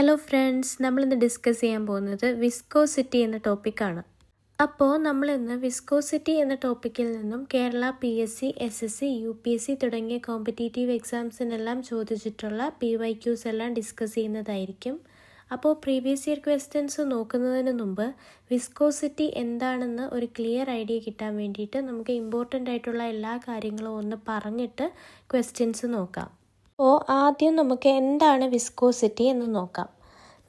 Hello friends, നമ്മളിന്ന് discuss ചെയ്യാൻ പോകുന്നത് വിസ്കോസിറ്റി എന്ന ടോപ്പിക്കാണ്. അപ്പോൾ നമ്മളിന്ന് വിസ്കോസിറ്റി എന്ന ടോപ്പിക്കിൽ നിന്നും കേരള PSC, SSC, UPSC തുടങ്ങിയ കോമ്പറ്റേറ്റീവ് എക്സാംസിനെല്ലാം ചോദിച്ചിട്ടുള്ള PYQs എല്ലാം ഡിസ്കസ് ചെയ്യുന്നതായിരിക്കും. അപ്പോൾ പ്രീവിയസ് ഇയർ ക്വസ്റ്റ്യൻസ് നോക്കുന്നതിന് മുമ്പ് വിസ്കോസിറ്റി എന്താണെന്ന് ഒരു ക്ലിയർ ഐഡിയ കിട്ടാൻ വേണ്ടിയിട്ട് നമുക്ക് ഇമ്പോർട്ടൻ്റ് ആയിട്ടുള്ള എല്ലാ കാര്യങ്ങളും ഒന്ന് പറഞ്ഞിട്ട് ക്വസ്റ്റ്യൻസ് നോക്കാം. അപ്പോൾ ആദ്യം നമുക്ക് എന്താണ് വിസ്കോസിറ്റി എന്ന് നോക്കാം.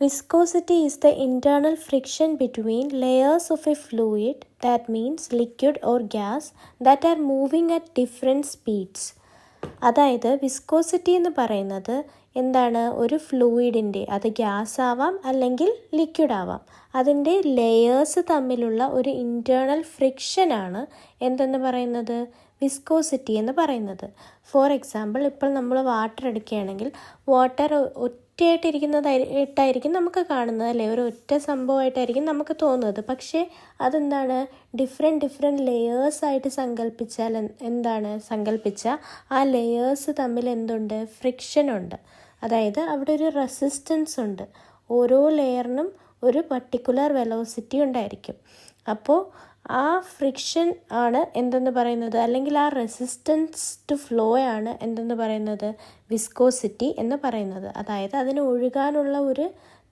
Viscosity is the internal friction between layers of a fluid, that means liquid or gas, that are moving at different speeds. അതായത് വിസ്കോസിറ്റി എന്ന് പറയുന്നത് എന്താണ്? ഒരു ഫ്ലൂയിഡിൻ്റെ, അത് ഗ്യാസ് ആവാം അല്ലെങ്കിൽ ലിക്വിഡ് ആവാം, അതിൻ്റെ ലെയേഴ്സ് തമ്മിലുള്ള ഒരു ഇൻറ്റേർണൽ ഫ്രിക്ഷനാണ് എന്തെന്ന് പറയുന്നത്? വിസ്കോസിറ്റി എന്ന് പറയുന്നത്. ഫോർ എക്സാമ്പിൾ, ഇപ്പോൾ നമ്മൾ വാട്ടർ എടുക്കുകയാണെങ്കിൽ വാട്ടർ ഒറ്റയായിട്ടിരിക്കുന്നതായിട്ടായിരിക്കും നമുക്ക് കാണുന്നത്, അല്ലേ? ഒരു ഒറ്റ സംഭവമായിട്ടായിരിക്കും നമുക്ക് തോന്നുന്നത്. പക്ഷേ അതെന്താണ്? ഡിഫറെൻറ്റ് ലെയേഴ്സായിട്ട് സങ്കല്പിച്ചാൽ ആ ലെയേഴ്സ് തമ്മിൽ എന്തുണ്ട്? ഫ്രിക്ഷനുണ്ട്. അതായത് അവിടെ ഒരു റെസിസ്റ്റൻസ് ഉണ്ട്. ഓരോ ലെയറിനും ഒരു പർട്ടിക്കുലർ വെലോസിറ്റി ഉണ്ടായിരിക്കും. അപ്പോൾ ആ ഫ്രിക്ഷൻ ആണ് എന്തെന്ന് പറയുന്നത്, അല്ലെങ്കിൽ ആ റെസിസ്റ്റൻസ് ടു ഫ്ലോ ആണ് എന്തെന്ന് പറയുന്നത്? വിസ്കോസിറ്റി എന്ന് പറയുന്നത്. അതായത് അതിന് ഒഴുകാനുള്ള ഒരു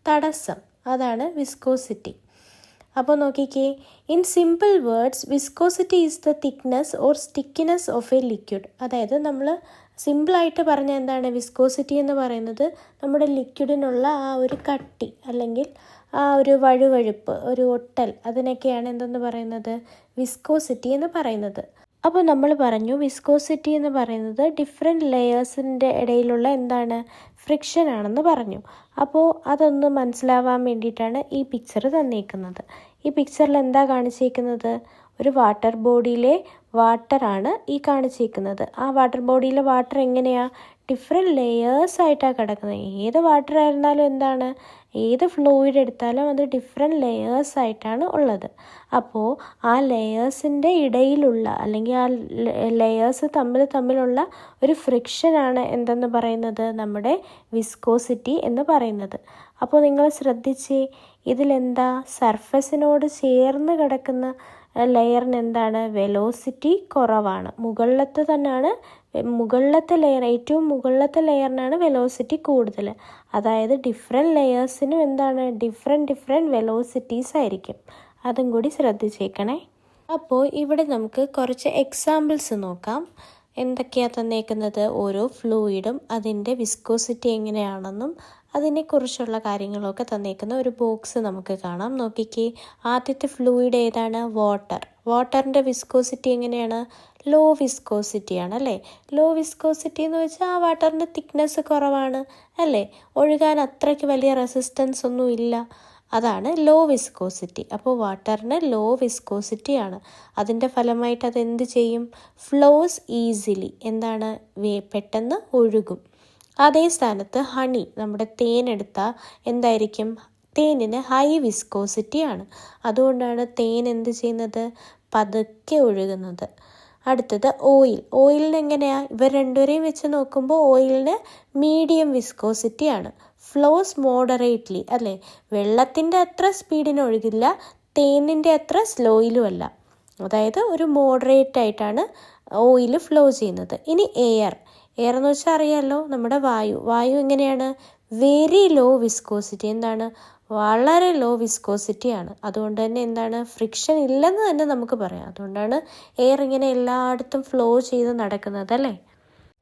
തടസ്സം, അതാണ് വിസ്കോസിറ്റി. അപ്പോൾ നോക്കിക്കേ, in simple words viscosity is the thickness or stickiness of a liquid. അതായത് നമ്മൾ സിമ്പിളായിട്ട് പറഞ്ഞാൽ എന്താണ് വിസ്കോസിറ്റി എന്ന് പറയുന്നത്? നമ്മുടെ ലിക്വിഡിനുള്ള ആ ഒരു കട്ടി അല്ലെങ്കിൽ ആ ഒരു വഴുവഴുപ്പ്, ഒരു ഒട്ടൽ, അതിനൊക്കെയാണ് എന്തെന്ന് പറയുന്നത്? വിസ്കോസിറ്റി എന്ന് പറയുന്നത്. അപ്പോൾ നമ്മൾ പറഞ്ഞു വിസ്കോസിറ്റി എന്ന് പറയുന്നത് ഡിഫറെൻറ്റ് ലെയേഴ്സിൻ്റെ ഇടയിലുള്ള എന്താണ്? ഫ്രിക്ഷൻ ആണെന്ന് പറഞ്ഞു. അപ്പോൾ അതൊന്ന് മനസ്സിലാവാൻ വേണ്ടിയിട്ടാണ് ഈ പിക്ചർ തന്നിരിക്കുന്നത്. ഈ പിക്ചറിൽ എന്താ കാണിച്ചിരിക്കുന്നത്? ഒരു വാട്ടർ ബോഡിയിലെ വാട്ടറാണ് ഈ കാണിച്ചിരിക്കുന്നത്. ആ വാട്ടർ ബോഡിയിലെ വാട്ടർ എങ്ങനെയാണ്? ഡിഫറെൻറ്റ് ലെയേഴ്സായിട്ടാണ് കിടക്കുന്നത്. ഏത് വാട്ടർ ആയിരുന്നാലും എന്താണ്? ഏത് ഫ്ലൂയിഡ് എടുത്താലും അത് ഡിഫറെൻറ്റ് ലെയേഴ്സായിട്ടാണ് ഉള്ളത്. അപ്പോൾ ആ ലെയേഴ്സിൻ്റെ ഇടയിലുള്ള, അല്ലെങ്കിൽ ആ ലെയേഴ്സ് തമ്മിലുള്ള ഒരു ഫ്രിക്ഷനാണ് എന്തെന്ന് പറയുന്നത്? നമ്മുടെ വിസ്കോസിറ്റി എന്ന് പറയുന്നത്. അപ്പോൾ നിങ്ങൾ ശ്രദ്ധിച്ചേ, ഇതിലെന്താ? സർഫസിനോട് ചേർന്ന് കിടക്കുന്ന ലെയറിന് എന്താണ്? വെലോസിറ്റി കുറവാണ്. മുകളിലത്തെ ലെയർ, ഏറ്റവും മുകളിലത്തെ ലെയറിനാണ് വെലോസിറ്റി കൂടുതൽ. അതായത് ഡിഫറെൻറ്റ് ലെയേഴ്സിനും എന്താണ്? ഡിഫറെൻറ്റ് വെലോസിറ്റീസ് ആയിരിക്കും. അതും കൂടി ശ്രദ്ധിച്ചേക്കണേ. അപ്പോൾ ഇവിടെ നമുക്ക് കുറച്ച് എക്സാമ്പിൾസ് നോക്കാം. എന്തൊക്കെയാണ് തന്നേക്കുന്നത്? ഓരോ ഫ്ലൂയിഡും അതിൻ്റെ വിസ്കോസിറ്റി എങ്ങനെയാണെന്നും അതിനെക്കുറിച്ചുള്ള കാര്യങ്ങളൊക്കെ തന്നേക്കുന്ന ഒരു ബോക്സ് നമുക്ക് കാണാം. നോക്കിക്കേ, ആദ്യത്തെ ഫ്ലൂയിഡ് ഏതാണ്? വാട്ടറിൻ്റെ വിസ്കോസിറ്റി എങ്ങനെയാണ്? ലോ വിസ്കോസിറ്റിയാണ്, അല്ലേ? ലോ വിസ്കോസിറ്റി എന്ന് വെച്ചാൽ ആ വാട്ടറിൻ്റെ തിക്നെസ് കുറവാണ്, അല്ലേ? ഒഴുകാൻ അത്രയ്ക്ക് വലിയ റെസിസ്റ്റൻസ് ഒന്നും ഇല്ല. അതാണ് ലോ വിസ്കോസിറ്റി. അപ്പോൾ വാട്ടറിന് ലോ വിസ്കോസിറ്റിയാണ്. അതിൻ്റെ ഫലമായിട്ട് അത് എന്ത് ചെയ്യും? ഫ്ലോസ് ഈസിലി, എന്താണ്? പെട്ടെന്ന് ഒഴുകും. അതേ സ്ഥാനത്ത് ഹണി, നമ്മുടെ തേനെടുത്താൽ എന്തായിരിക്കും? തേനിന് ഹൈ വിസ്കോസിറ്റിയാണ്. അതുകൊണ്ടാണ് തേൻ എന്ത് ചെയ്യുന്നത്? പതുക്കെ ഒഴുകുന്നത്. അടുത്തത് ഓയിലിന് എങ്ങനെയാണ്? ഇവർ രണ്ടുപേരെയും വെച്ച് നോക്കുമ്പോൾ ഓയിലിന് മീഡിയം വിസ്കോസിറ്റിയാണ്. ഫ്ലോസ് മോഡറേറ്റ്ലി, അല്ലേ? വെള്ളത്തിൻ്റെ അത്ര സ്പീഡിന് ഒഴുകില്ല, തേനിൻ്റെ അത്ര സ്ലോയിലും അല്ല. അതായത് ഒരു മോഡറേറ്റ് ആയിട്ടാണ് ഓയിൽ ഫ്ലോ ചെയ്യുന്നത്. ഇനി എയർ എന്ന് വെച്ചാൽ അറിയാമല്ലോ, നമ്മുടെ വായു എങ്ങനെയാണ്? Very low viscosity. എന്താണ്? വളരെ ലോ വിസ്കോസിറ്റിയാണ്. അതുകൊണ്ട് തന്നെ എന്താണ്? ഫ്രിക്ഷൻ ഇല്ലെന്ന് തന്നെ നമുക്ക് പറയാം. അതുകൊണ്ടാണ് എയർ ഇങ്ങനെ എല്ലായിടത്തും ഫ്ലോ ചെയ്ത് നടക്കുന്നത്, അല്ലേ?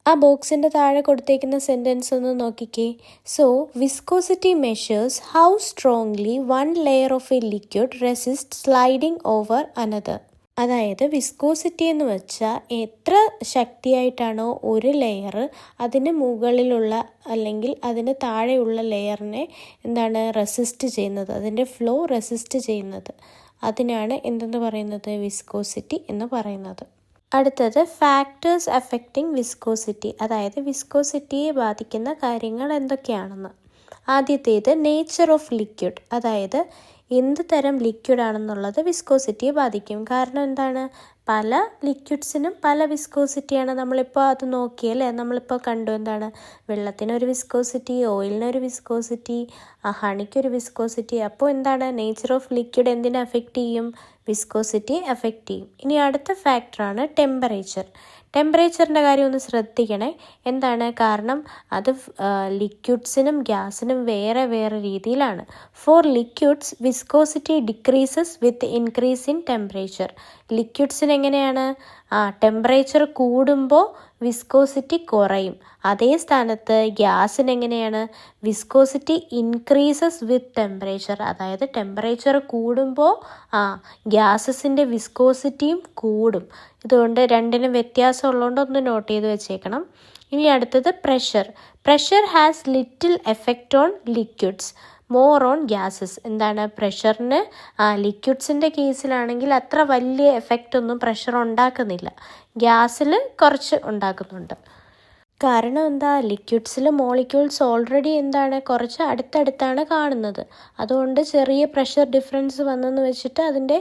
ആ ബോക്സിൻ്റെ താഴെ കൊടുത്തേക്കുന്ന സെൻറ്റൻസ് ഒന്ന് നോക്കിക്കേ. So viscosity measures how strongly one layer of a liquid resist sliding over another. അതായത് വിസ്കോസിറ്റി എന്ന് വെച്ചാൽ എത്ര ശക്തിയായിട്ടാണോ ഒരു ലെയർ അതിന് മുകളിലുള്ള അല്ലെങ്കിൽ അതിന് താഴെയുള്ള ലെയറിനെ എന്താണ്? റെസിസ്റ്റ് ചെയ്യുന്നത്, അതിൻ്റെ ഫ്ലോ റെസിസ്റ്റ് ചെയ്യുന്നത്. അതിനാണ് എന്തെന്ന് പറയുന്നത്? വിസ്കോസിറ്റി എന്ന് പറയുന്നത്. അടുത്തത് ഫാക്ടേഴ്സ് അഫക്റ്റിംഗ് വിസ്കോസിറ്റി. അതായത് വിസ്കോസിറ്റിയെ ബാധിക്കുന്ന കാര്യങ്ങൾ എന്തൊക്കെയാണെന്ന്. ആദ്യത്തേത് നേച്ചർ ഓഫ് ലിക്വിഡ്. അതായത് എന്ത് തരം ലിക്വിഡ് ആണെന്നുള്ളത് വിസ്കോസിറ്റിയെ ബാധിക്കും. കാരണം എന്താണ്? പല ലിക്വിഡ്സിനും പല വിസ്കോസിറ്റിയാണ്. നമ്മളിപ്പോൾ അത് നോക്കിയല്ലേ, നമ്മളിപ്പോൾ കണ്ടു എന്താണ്, വെള്ളത്തിനൊരു വിസ്കോസിറ്റി, ഓയിലിനൊരു വിസ്കോസിറ്റി, ഹണിക്കൊരു വിസ്കോസിറ്റി. അപ്പോൾ എന്താണ്, നേച്ചർ ഓഫ് ലിക്വിഡ് എന്തിനെ അഫക്റ്റ് ചെയ്യും, വിസ്കോസിറ്റി അഫക്റ്റ് ചെയ്യും. ഇനി അടുത്ത ഫാക്ടറാണ് ടെമ്പറേച്ചർ. ടെമ്പറേച്ചറിൻ്റെ കാര്യം ഒന്ന് ശ്രദ്ധിക്കണേ. എന്താണ് കാരണം, അത് ലിക്വിഡ്സിനും ഗ്യാസിനും വേറെ വേറെ രീതിയിലാണ്. For liquids viscosity decreases with increase in temperature. ലിക്വിഡ്സിന് എങ്ങനെയാണ്, ടെമ്പറേച്ചർ കൂടുമ്പോൾ വിസ്കോസിറ്റി കുറയും. അതേ സ്ഥാനത്ത് ഗ്യാസിന് എങ്ങനെയാണ്, വിസ്കോസിറ്റി ഇൻക്രീസസ് വിത്ത് ടെമ്പറേച്ചർ. അതായത് ടെമ്പറേച്ചർ കൂടുമ്പോൾ ഗ്യാസസിൻ്റെ വിസ്കോസിറ്റിയും കൂടും. ഇതുകൊണ്ട് രണ്ടിനും വ്യത്യാസം ഉള്ളതുകൊണ്ട് ഒന്ന് നോട്ട് ചെയ്ത് വെച്ചേക്കണം. ഇനി അടുത്തത് pressure. Pressure has little effect on liquids, more on gases. എന്താണ്, പ്രഷറിന് ലിക്വിഡ്സിൻ്റെ കേസിലാണെങ്കിൽ അത്ര വലിയ എഫക്റ്റ് ഒന്നും പ്രഷർ ഉണ്ടാക്കുന്നില്ല, ഗ്യാസിൽ കുറച്ച് ഉണ്ടാക്കുന്നുണ്ട്. കാരണം എന്താ, ലിക്വിഡ്സിൽ മോളിക്യൂൾസ് ഓൾറെഡി എന്താണ് കുറച്ച് അടുത്തടുത്താണ് കാണുന്നത്. അതുകൊണ്ട് ചെറിയ പ്രഷർ ഡിഫറൻസ് വന്നെന്ന് വെച്ചിട്ട് അതിൻ്റെ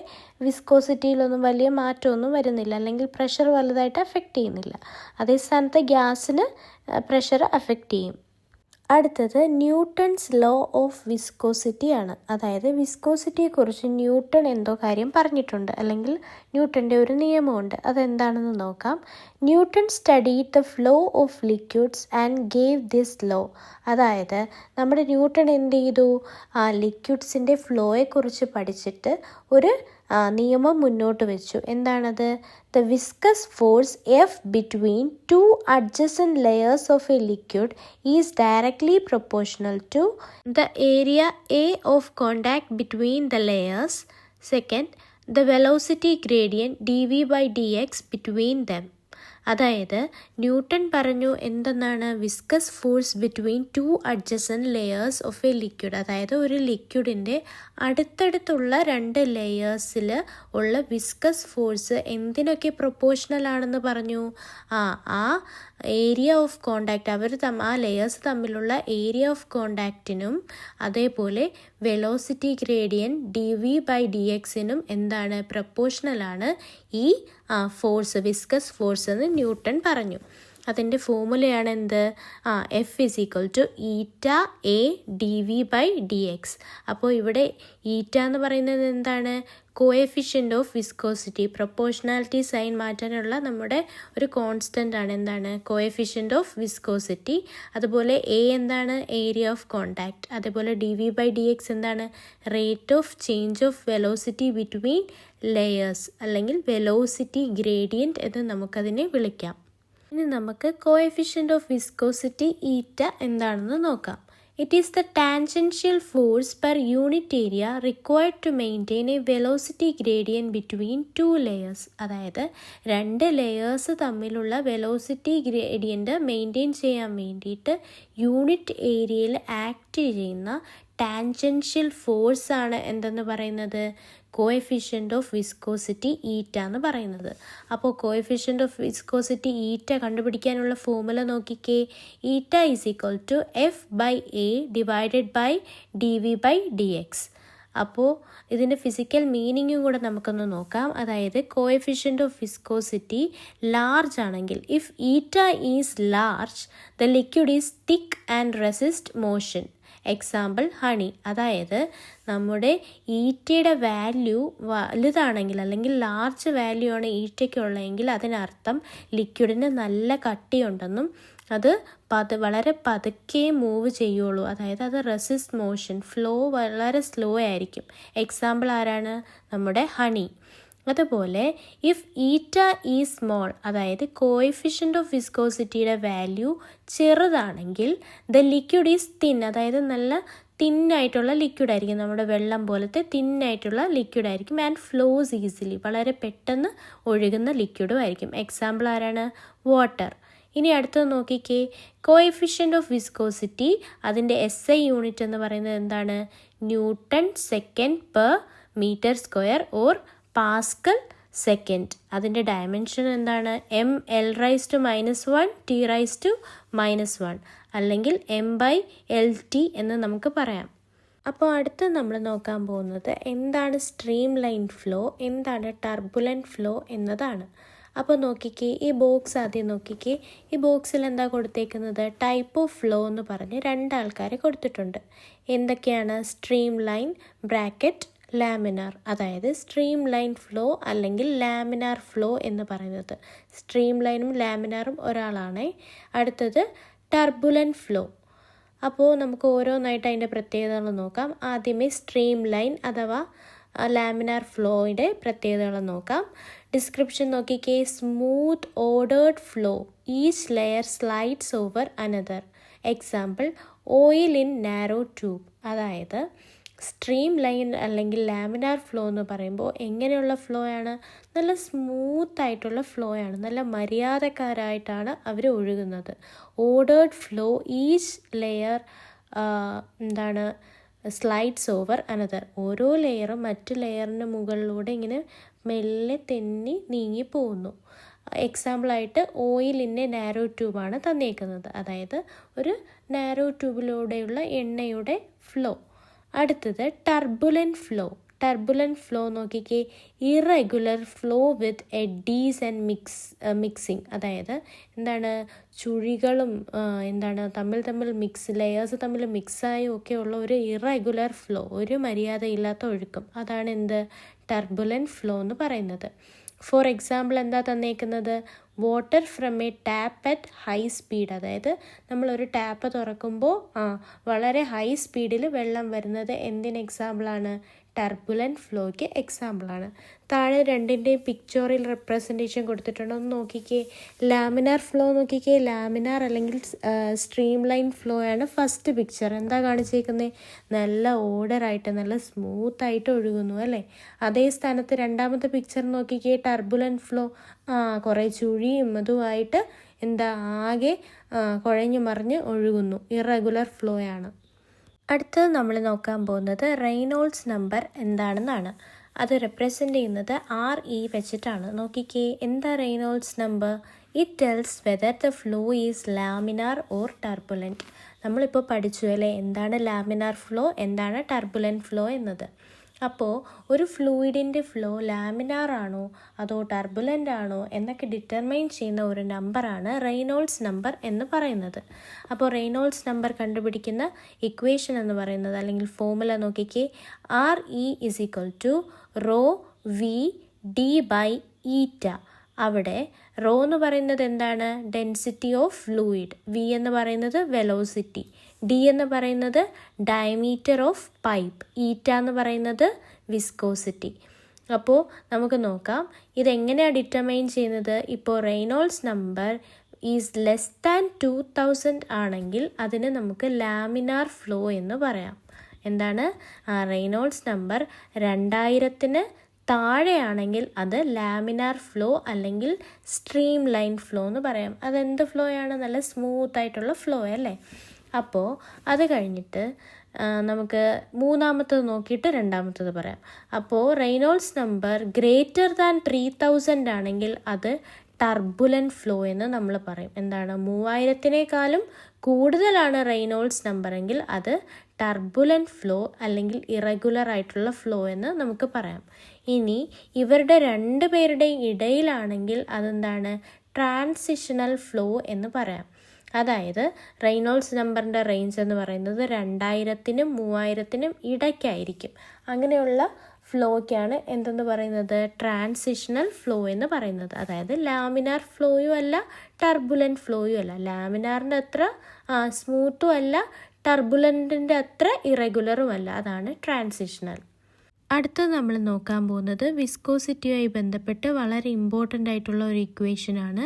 വിസ്കോസിറ്റിയിലൊന്നും വലിയ മാറ്റമൊന്നും വരുന്നില്ല, അല്ലെങ്കിൽ പ്രഷർ വലുതായിട്ട് അഫക്റ്റ് ചെയ്യുന്നില്ല. അതേ സ്ഥാനത്ത് ഗ്യാസിന് പ്രഷർ അഫക്റ്റ് ചെയ്യും. അടുത്തത് ന്യൂട്ടൺസ് ലോ ഓഫ് വിസ്കോസിറ്റി ആണ്. അതായത് വിസ്കോസിറ്റിയെക്കുറിച്ച് ന്യൂട്ടൺ എന്തോ കാര്യം പറഞ്ഞിട്ടുണ്ട്, അല്ലെങ്കിൽ ന്യൂട്ടൻ്റെ ഒരു നിയമമുണ്ട്. അതെന്താണെന്ന് നോക്കാം. Newton studied the flow of liquids and gave this law. അതായത് നമ്മുടെ ന്യൂട്ടൺ എന്ത് ചെയ്തു, ലിക്വിഡ്സിൻ്റെ ഫ്ലോയെക്കുറിച്ച് പഠിച്ചിട്ട് ഒരു നിയമം മുന്നോട്ട് വെച്ചു. എന്താണത്, the viscous force F between two adjacent layers of a liquid is directly proportional to the area A of contact between the layers. Second, the velocity gradient D V by D X between them. അതായത് Newton പറഞ്ഞു എന്തെന്നാണ്, viscous force between two adjacent layers of a liquid. അതായത് ഒരു ലിക്വിഡിൻ്റെ അടുത്തടുത്തുള്ള രണ്ട് ലെയേഴ്സിൽ ഉള്ള viscous force എന്തിനൊക്കെ proportional ആണെന്ന് പറഞ്ഞു, ആ ഏരിയ ഓഫ് കോണ്ടാക്റ്റ്, ആ ലെയേഴ്സ് തമ്മിലുള്ള ഏരിയ ഓഫ് കോണ്ടാക്റ്റിനും അതേപോലെ velocity gradient D V by D എക്സിനും എന്താണ്, പ്രൊപ്പോർഷണലാണ് ഈ ഫോഴ്സ്, വിസ്കസ് ഫോഴ്സ് എന്ന് ന്യൂട്ടൺ പറഞ്ഞു. അതിൻ്റെ ഫോർമുലയാണ് എന്ത്, F is equal to eta A D V by D X. അപ്പോൾ ഇവിടെ ഈറ്റ എന്ന് പറയുന്നത് എന്താണ്, coefficient of viscosity. Proportionality sign മാറ്റാനുള്ള നമ്മുടെ ഒരു കോൺസ്റ്റൻ്റ് ആണ്, എന്താണ്, കോഎഫിഷ്യൻ്റ് ഓഫ് വിസ്കോസിറ്റി. അതുപോലെ എ എന്താണ്, ഏരിയ ഓഫ് കോണ്ടാക്ട്. അതേപോലെ D V by D X എന്താണ്, rate of change of velocity between layers, അല്ലെങ്കിൽ വെലോസിറ്റി ഗ്രേഡിയൻറ്റ് എന്ന് നമുക്കതിനെ വിളിക്കാം. ഇനി നമുക്ക് കോഎഫിഷ്യൻ്റ് ഓഫ് വിസ്കോസിറ്റി ഈറ്റ എന്താണെന്ന് നോക്കാം. It is the tangential force per unit area required to maintain a velocity gradient between two layers. അതായത് രണ്ട് ലെയേഴ്സ് തമ്മിലുള്ള വെലോസിറ്റി ഗ്രേഡിയൻറ്റ് മെയിൻറ്റെയിൻ ചെയ്യാൻ വേണ്ടിയിട്ട് യൂണിറ്റ് ഏരിയയിൽ ആക്ട് ചെയ്യുന്ന ടാൻജൻഷ്യൽ ഫോഴ്സാണ് എന്തെന്ന് പറയുന്നത്, കോഎഫിഷ്യൻ്റ് ഓഫ് വിസ്കോസിറ്റി ഈറ്റ എന്ന് പറയുന്നത്. അപ്പോൾ കോഎഫിഷ്യൻ്റ് ഓഫ് വിസ്കോസിറ്റി ഈറ്റ കണ്ടുപിടിക്കാനുള്ള ഫോർമുല നോക്കിക്കേ. Eta is equal to F by A divided by D V by D X. അപ്പോൾ ഇതിൻ്റെ ഫിസിക്കൽ മീനിങ്ങും കൂടെ നമുക്കൊന്ന് നോക്കാം. അതായത് കോഎഫിഷ്യൻ്റ് ഓഫ് വിസ്കോസിറ്റി ലാർജ് ആണെങ്കിൽ, if eta is large the liquid is thick and resist motion. Example honey. അതായത് നമ്മുടെ ഈറ്റയുടെ വാല്യൂ വലുതാണെങ്കിൽ, അല്ലെങ്കിൽ ലാർജ് വാല്യൂ ആണ് ഈറ്റയ്ക്കുള്ളതെങ്കിൽ അതിനർത്ഥം ലിക്വിഡിന് നല്ല കട്ടിയുണ്ടെന്നും അത് വളരെ പതുക്കെ മൂവ് ചെയ്യുള്ളൂ. അതായത് അത് റെസിസ്റ്റ് മോഷൻ, ഫ്ലോ വളരെ സ്ലോ ആയിരിക്കും. എക്സാമ്പിൾ ആരാണ്, നമ്മുടെ ഹണി. അതുപോലെ ഇഫ് ഈറ്റ ഈ സ്മോൾ, അതായത് കോഎഫിഷ്യൻ്റ് ഓഫ് വിസ്കോസിറ്റിയുടെ വാല്യൂ ചെറുതാണെങ്കിൽ ദ ലിക്വിഡ് ഈസ് തിൻ, അതായത് നല്ല തിന്നായിട്ടുള്ള ലിക്വിഡ് ആയിരിക്കും, നമ്മുടെ വെള്ളം പോലത്തെ തിന്നായിട്ടുള്ള ലിക്വിഡ് ആയിരിക്കും. ആൻഡ് ഫ്ലോസ് ഈസിലി, വളരെ പെട്ടെന്ന് ഒഴുകുന്ന ലിക്വിഡും ആയിരിക്കും. എക്സാമ്പിൾ ആരാണ്, വാട്ടർ. ഇനി അടുത്തത് നോക്കിക്കേ, കോഎഫിഷ്യൻ്റ് ഓഫ് വിസ്കോസിറ്റി അതിൻ്റെ SI യൂണിറ്റ് എന്ന് പറയുന്നത് എന്താണ്, Newton second per metre square or pascal second. അതിൻ്റെ ഡയമെൻഷൻ എന്താണ്, ml⁻⁻1 t⁻⁻1 അല്ലെങ്കിൽ m/LT എന്ന് നമുക്ക് പറയാം. അപ്പോൾ അടുത്ത് നമ്മൾ നോക്കാൻ പോകുന്നത് എന്താണ് സ്ട്രീം ലൈൻ ഫ്ലോ, എന്താണ് ടർബുലൻറ്റ് ഫ്ലോ എന്നതാണ്. അപ്പോൾ നോക്കിക്കേ, ഈ ബോക്സ് ആദ്യം നോക്കിക്കേ. ഈ ബോക്സിൽ എന്താ കൊടുത്തേക്കുന്നത്? ടൈപ്പ് ഓഫ് ഫ്ലോ എന്ന് പറഞ്ഞ് 2 ആൾക്കാരെ കൊടുത്തിട്ടുണ്ട്. എന്തൊക്കെയാണ്? സ്ട്രീം ലൈൻ ബ്രാക്കറ്റ് ലാമിനാർ, അതായത് സ്ട്രീം ലൈൻ ഫ്ലോ അല്ലെങ്കിൽ ലാമിനാർ ഫ്ലോ എന്ന് പറയുന്നത്. സ്ട്രീം ലൈനും ലാമിനാറും ഒരാളാണ്. അടുത്തത് ടർബുലൻറ്റ് ഫ്ലോ. അപ്പോൾ നമുക്ക് ഓരോന്നായിട്ട് അതിൻ്റെ പ്രത്യേകതകൾ നോക്കാം. ആദ്യമേ സ്ട്രീം ലൈൻ അഥവാ ലാമിനാർ ഫ്ലോയുടെ പ്രത്യേകതകൾ നോക്കാം. ഡിസ്ക്രിപ്ഷൻ നോക്കിക്കേ. Smooth ordered flow, each layer slides over another. Example, oil in narrow tube. അതായത് സ്ട്രീം ലൈൻ അല്ലെങ്കിൽ ലാമിനാർ ഫ്ലോ എന്ന് പറയുമ്പോൾ എങ്ങനെയുള്ള ഫ്ലോ ആണ്? നല്ല സ്മൂത്തായിട്ടുള്ള ഫ്ലോ ആണ്, നല്ല മര്യാദക്കാരായിട്ടാണ് അവർ ഒഴുകുന്നത്. ഓർഡേർഡ് ഫ്ലോ, ഈച്ച് ലെയർ എന്താണ് സ്ലൈഡ്സ് ഓവർ അനദർ. ഓരോ ലെയറും മറ്റു ലെയറിന് മുകളിലൂടെ ഇങ്ങനെ മെല്ലെ തെന്നി നീങ്ങി പോകുന്നു. എക്സാമ്പിളായിട്ട് ഓയിലിൻ്റെ നാരോ ട്യൂബാണ് തന്നേക്കുന്നത്, അതായത് ഒരു നാരോ ട്യൂബിലൂടെയുള്ള എണ്ണയുടെ ഫ്ലോ. അടുത്തത് ടർബുലൻറ്റ് ഫ്ലോ. ടർബുലൻറ്റ് ഫ്ലോ നോക്കിക്കേ. Irregular flow with Eddy's and mixing. അതായത് എന്താണ്? ചുഴികളും തമ്മിൽ ലെയേഴ്സ് തമ്മിൽ മിക്സായും ഒക്കെ ഉള്ള ഒരു ഇറഗുലർ ഫ്ലോ, ഒരു മര്യാദയില്ലാത്ത ഒഴുക്കും. അതാണ് എന്ത്? ടർബുലൻറ്റ് ഫ്ലോ എന്ന് പറയുന്നത്. ഫോർ എക്സാമ്പിൾ എന്താ തന്നേക്കുന്നത്? Water from a tap at high speed. അതായത് നമ്മളൊരു ടാപ്പ് തുറക്കുമ്പോൾ വളരെ ഹൈ സ്പീഡിൽ വെള്ളം വരുന്നത് എന്തിന് എക്സാമ്പിളാണ്? ടർബുലൻറ്റ് ഫ്ലോയ്ക്ക് എക്സാമ്പിളാണ്. താഴെ രണ്ടിൻ്റെയും പിക്ചോറിൽ റെപ്രസെൻറ്റേഷൻ കൊടുത്തിട്ടുണ്ട്, ഒന്ന് നോക്കിക്കേ. ലാമിനാർ ഫ്ലോ നോക്കിക്കേ. ലാമിനാർ അല്ലെങ്കിൽ സ്ട്രീം ലൈൻ ഫ്ലോ ആണ് ഫസ്റ്റ് പിക്ചർ. എന്താ കാണിച്ചേക്കുന്നത്? നല്ല ഓർഡറായിട്ട് നല്ല സ്മൂത്തായിട്ട് ഒഴുകുന്നു അല്ലേ. അതേ സ്ഥാനത്ത് രണ്ടാമത്തെ പിക്ചർ നോക്കിക്കേ. ടർബുലൻറ്റ് ഫ്ലോ, കുറേ ചുഴിയും അതുമായിട്ട് ആകെ കുഴഞ്ഞു മറിഞ്ഞ് ഒഴുകുന്നു. ഇറഗുലർ ഫ്ലോ ആണ്. അടുത്തത് നമ്മൾ നോക്കാൻ പോകുന്നത് റെയ്നോൾഡ്സ് നമ്പർ എന്താണെന്നാണ്. അത് റെപ്രസെൻ്റ് ചെയ്യുന്നത് RE വെച്ചിട്ടാണ്. നോക്കിക്കേ, എന്താ Reynolds number? It tells whether the flow is laminar or turbulent. നമ്മളിപ്പോൾ പഠിച്ചു അല്ലേ, എന്താണ് ലാമിനാർ ഫ്ലോ, എന്താണ് ടർബുലൻറ്റ് ഫ്ലോ എന്നത്. അപ്പോൾ ഒരു ഫ്ലൂയിഡിൻ്റെ ഫ്ലോ ലാമിനാർ ആണോ അതോ ടർബുലൻ്റ് ആണോ എന്നൊക്കെ ഡിറ്റർമൈൻ ചെയ്യുന്ന ഒരു നമ്പറാണ് റെയ്നോൾഡ്സ് നമ്പർ എന്ന് പറയുന്നത്. അപ്പോൾ റെയ്നോൾഡ്സ് നമ്പർ കണ്ടുപിടിക്കുന്ന ഇക്വേഷൻ എന്ന് പറയുന്നത് അല്ലെങ്കിൽ ഫോർമുല നോക്കിക്കേ. RE = ρV/d/η. അവിടെ റോ എന്ന് പറയുന്നത് എന്താണ്? Density of fluid. V എന്ന് പറയുന്നത് വെലോസിറ്റി. D എന്ന് പറയുന്നത് ഡയമീറ്റർ ഓഫ് പൈപ്പ്. ഈറ്റ എന്ന് പറയുന്നത് വിസ്കോസിറ്റി. അപ്പോൾ നമുക്ക് നോക്കാം ഇതെങ്ങനെയാണ് ഡിറ്റർമൈൻ ചെയ്യുന്നത്. ഇപ്പോൾ Reynolds number is less than 2000 ആണെങ്കിൽ അതിന് നമുക്ക് ലാമിനാർ ഫ്ലോ എന്ന് പറയാം. എന്താണ്? റെയ്നോൾഡ്സ് നമ്പർ 2000-ന് താഴെയാണെങ്കിൽ അത് ലാമിനാർ ഫ്ലോ അല്ലെങ്കിൽ സ്ട്രീം ലൈൻ ഫ്ലോ എന്ന് പറയാം. അതെന്ത് ഫ്ലോ ആണ്? നല്ല സ്മൂത്തായിട്ടുള്ള ഫ്ലോ അല്ലേ. അപ്പോൾ അത് കഴിഞ്ഞിട്ട് നമുക്ക് മൂന്നാമത്തത് നോക്കിയിട്ട് രണ്ടാമത്തത് പറയാം. അപ്പോൾ റെയ്നോൾഡ്സ് നമ്പർ ഗ്രേറ്റർ ദാൻ 3000 ആണെങ്കിൽ അത് ടർബുലൻറ്റ് ഫ്ലോ എന്ന് നമ്മൾ പറയും. എന്താണ്? 3000-നേക്കാളും കൂടുതലാണ് റെയ്നോൾഡ്സ് നമ്പർ എങ്കിൽ അത് ടർബുലൻറ്റ് ഫ്ലോ അല്ലെങ്കിൽ ഇറഗുലർ ആയിട്ടുള്ള ഫ്ലോ എന്ന് നമുക്ക് പറയാം. ഇനി ഇവരുടെ 2 പേരുടെയും ഇടയിലാണെങ്കിൽ അതെന്താണ്? ട്രാൻസിഷണൽ ഫ്ലോ എന്ന് പറയാം. അതായത് റെയ്നോൾഡ്സ് നമ്പറിൻ്റെ റേഞ്ച് എന്ന് പറയുന്നത് 2000-നും 3000-നും ഇടയ്ക്കായിരിക്കും. അങ്ങനെയുള്ള ഫ്ലോയ്ക്കാണ് എന്തെന്ന് പറയുന്നത്? ട്രാൻസിഷണൽ ഫ്ലോ എന്ന് പറയുന്നത്. അതായത് ലാമിനാർ ഫ്ലോയും അല്ല ടർബുലൻറ്റ് ഫ്ലോയും അല്ല. ലാമിനാറിൻ്റെ അത്ര സ്മൂത്തും അല്ല, ടർബുലൻറ്റിൻ്റെ അത്ര ഇറഗുലറും അല്ല. അതാണ് ട്രാൻസിഷണൽ. അടുത്തത് നമ്മൾ നോക്കാൻ പോകുന്നത് വിസ്കോസിറ്റിയുമായി ബന്ധപ്പെട്ട് വളരെ ഇമ്പോർട്ടൻ്റ് ആയിട്ടുള്ള ഒരു ഇക്വേഷനാണ്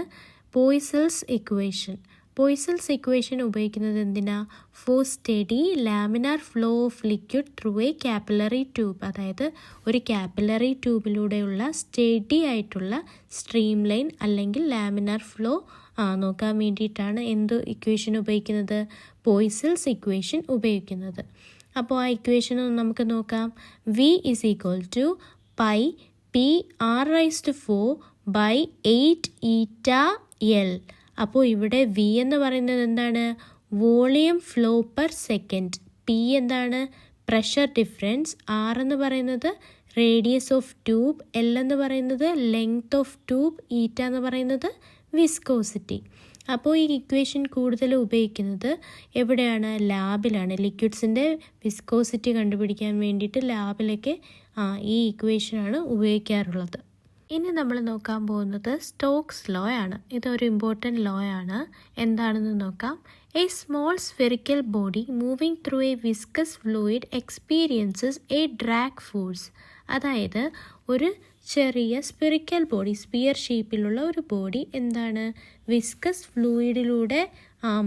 പോയ്സൽസ് ഇക്വേഷൻ. പോയ്സൽസ് ഇക്വേഷൻ ഉപയോഗിക്കുന്നത് എന്തിനാ? For study laminar flow of liquid through a capillary tube. അതായത് ഒരു കാപ്പിലറി ട്യൂബിലൂടെയുള്ള സ്റ്റഡി ആയിട്ടുള്ള സ്ട്രീം ലൈൻ അല്ലെങ്കിൽ ലാമിനാർ ഫ്ലോ നോക്കാൻ വേണ്ടിയിട്ടാണ് എന്ത് ഇക്വേഷൻ ഉപയോഗിക്കുന്നത്? പോയ്സൽസ് ഇക്വേഷൻ ഉപയോഗിക്കുന്നത്. അപ്പോൾ ആ ഇക്വേഷൻ ഒന്ന് നമുക്ക് നോക്കാം. V = πr/4/8 അപ്പോൾ ഇവിടെ V എന്ന് പറയുന്നത് എന്താണ്? Volume flow per second. P എന്താണ്? പ്രഷർ ഡിഫറൻസ്, ആർ എന്ന് പറയുന്നത് റേഡിയസ് ഓഫ് ട്യൂബ്, എൽ എന്ന് പറയുന്നത് ലെങ്ത് ഓഫ് ട്യൂബ്, ഈറ്റ എന്ന് പറയുന്നത് വിസ്കോസിറ്റി. അപ്പോൾ ഈ ഇക്വേഷൻ കൂടുതൽ ഉപയോഗിക്കുന്നത് എവിടെയാണ്? ലാബിലാണ്. ലിക്വിഡ്സിൻ്റെ വിസ്കോസിറ്റി കണ്ടുപിടിക്കാൻ വേണ്ടിയിട്ട് ലാബിലൊക്കെ ഈ ഇക്വേഷനാണ് ഉപയോഗിക്കാറുള്ളത്. ഇനി നമ്മൾ നോക്കാൻ പോകുന്നത് സ്റ്റോക്സ് ലോ ആണ്. ഇതൊരു ഇമ്പോർട്ടൻറ്റ് ലോ ആണ്. എന്താണെന്ന് നോക്കാം. A small spherical body moving through A viscous fluid experiences A drag force. അതായത് ഒരു ചെറിയ സ്ഫെറിക്കൽ ബോഡി, സ്പിയർ ഷേപ്പിലുള്ള ഒരു ബോഡി എന്താണ്? വിസ്കസ് ഫ്ലൂയിഡിലൂടെ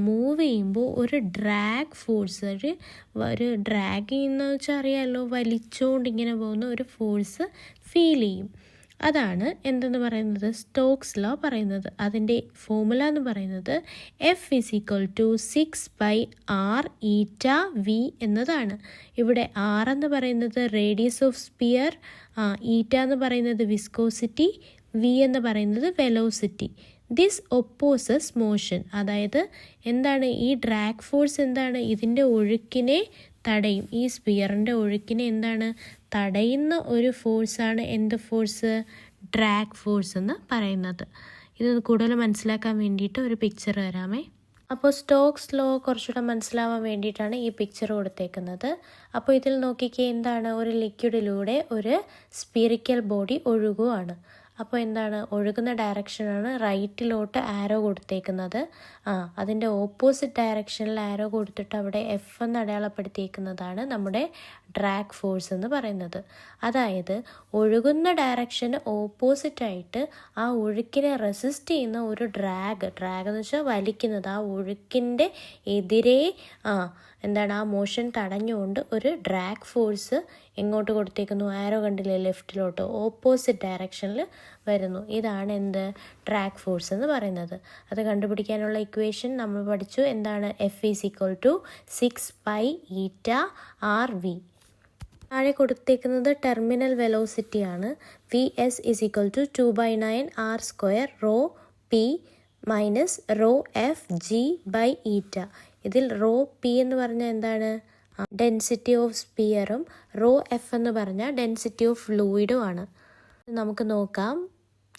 മൂവ് ചെയ്യുമ്പോൾ ഒരു ഡ്രാഗ് ഫോഴ്സ്, ഒരു ഡ്രാഗ് ചെയ്യുന്ന വെച്ചാൽ അറിയാമല്ലോ, വലിച്ചുകൊണ്ട് ഇങ്ങനെ പോകുന്ന ഒരു ഫോഴ്സ് ഫീൽ ചെയ്യും. അതാണ് എന്തെന്ന് പറയുന്നത്? സ്റ്റോക്സ് ലോ പറയുന്നത്. അതിൻ്റെ ഫോർമുല എന്ന് പറയുന്നത് F=6/r(η)V എന്നതാണ്. ഇവിടെ R എന്ന് പറയുന്നത് റേഡിയസ് ഓഫ് സ്പിയർ, ഈറ്റ എന്ന് പറയുന്നത് വിസ്കോസിറ്റി, V എന്ന് പറയുന്നത് വെലോസിറ്റി. This opposes motion. അതായത് എന്താണ് ഈ ഡ്രാഗ് ഫോഴ്സ്? എന്താണ്? ഇതിൻ്റെ ഒഴുക്കിനെ തടയും. ഈ സ്പിയറിൻ്റെ ഒഴുക്കിനെ എന്താണ് തടയുന്ന ഒരു ഫോഴ്സാണ് എന്ത് ഫോഴ്സ്? ഡ്രാഗ് ഫോഴ്സ് എന്ന് പറയുന്നത്. ഇത് കൂടുതൽ മനസ്സിലാക്കാൻ വേണ്ടിയിട്ട് ഒരു പിക്ചർ തരാമേ. അപ്പോൾ സ്റ്റോക്സ് ലോ കുറച്ചുകൂടെ മനസ്സിലാവാൻ വേണ്ടിയിട്ടാണ് ഈ പിക്ചർ കൊടുത്തേക്കുന്നത്. അപ്പോൾ ഇതിൽ നോക്കിക്കേ, എന്താണ്? ഒരു ലിക്വിഡിലൂടെ ഒരു സ്പിറിക്കൽ ബോഡി ഒഴുകുവാണ്. അപ്പോൾ എന്താണ്? ഒഴുകുന്ന ഡയറക്ഷനാണ് റൈറ്റിലോട്ട് ആരോ കൊടുത്തേക്കുന്നത്. അതിൻ്റെ ഓപ്പോസിറ്റ് ഡയറക്ഷനിൽ ആരോ കൊടുത്തിട്ട് അവിടെ എഫ് എന്ന് അടയാളപ്പെടുത്തിയിരിക്കുന്നതാണ് നമ്മുടെ ഡ്രാഗ് ഫോഴ്സ് എന്ന് പറയുന്നത്. അതായത് ഒഴുകുന്ന ഡയറക്ഷന് ഓപ്പോസിറ്റായിട്ട് ആ ഒഴുക്കിനെ റെസിസ്റ്റ് ചെയ്യുന്ന ഒരു ഡ്രാഗ് എന്ന് വെച്ചാൽ വലിക്കുന്നത്, ആ ഒഴുക്കിൻ്റെ എതിരെ എന്താണ് ആ മോഷൻ തടഞ്ഞുകൊണ്ട് ഒരു ഡ്രാഗ് ഫോഴ്സ് എങ്ങോട്ട് കൊടുത്തേക്കുന്നു? ആരോ കണ്ടില്ലേ, ലെഫ്റ്റിലോട്ട് ഓപ്പോസിറ്റ് ഡയറക്ഷനിൽ വരുന്നു. ഇതാണ് എന്ത്? ഡ്രാഗ് ഫോഴ്സ് എന്ന് പറയുന്നത്. അത് കണ്ടുപിടിക്കാനുള്ള ഇക്വേഷൻ നമ്മൾ പഠിച്ചു. എന്താണ്? F=6π(η)r(V). താഴെ കൊടുത്തേക്കുന്നത് ടെർമിനൽ വെലോസിറ്റി ആണ്. VS=2/9r²ρp -ρfg/η. ഇതിൽ ρp എന്ന് പറഞ്ഞാൽ എന്താണ്? ഡെൻസിറ്റി ഓഫ് സ്പിയറും ρf എന്ന് പറഞ്ഞാൽ ഡെൻസിറ്റി ഓഫ് ഫ്ലൂയിഡും ആണ്. നമുക്ക് നോക്കാം,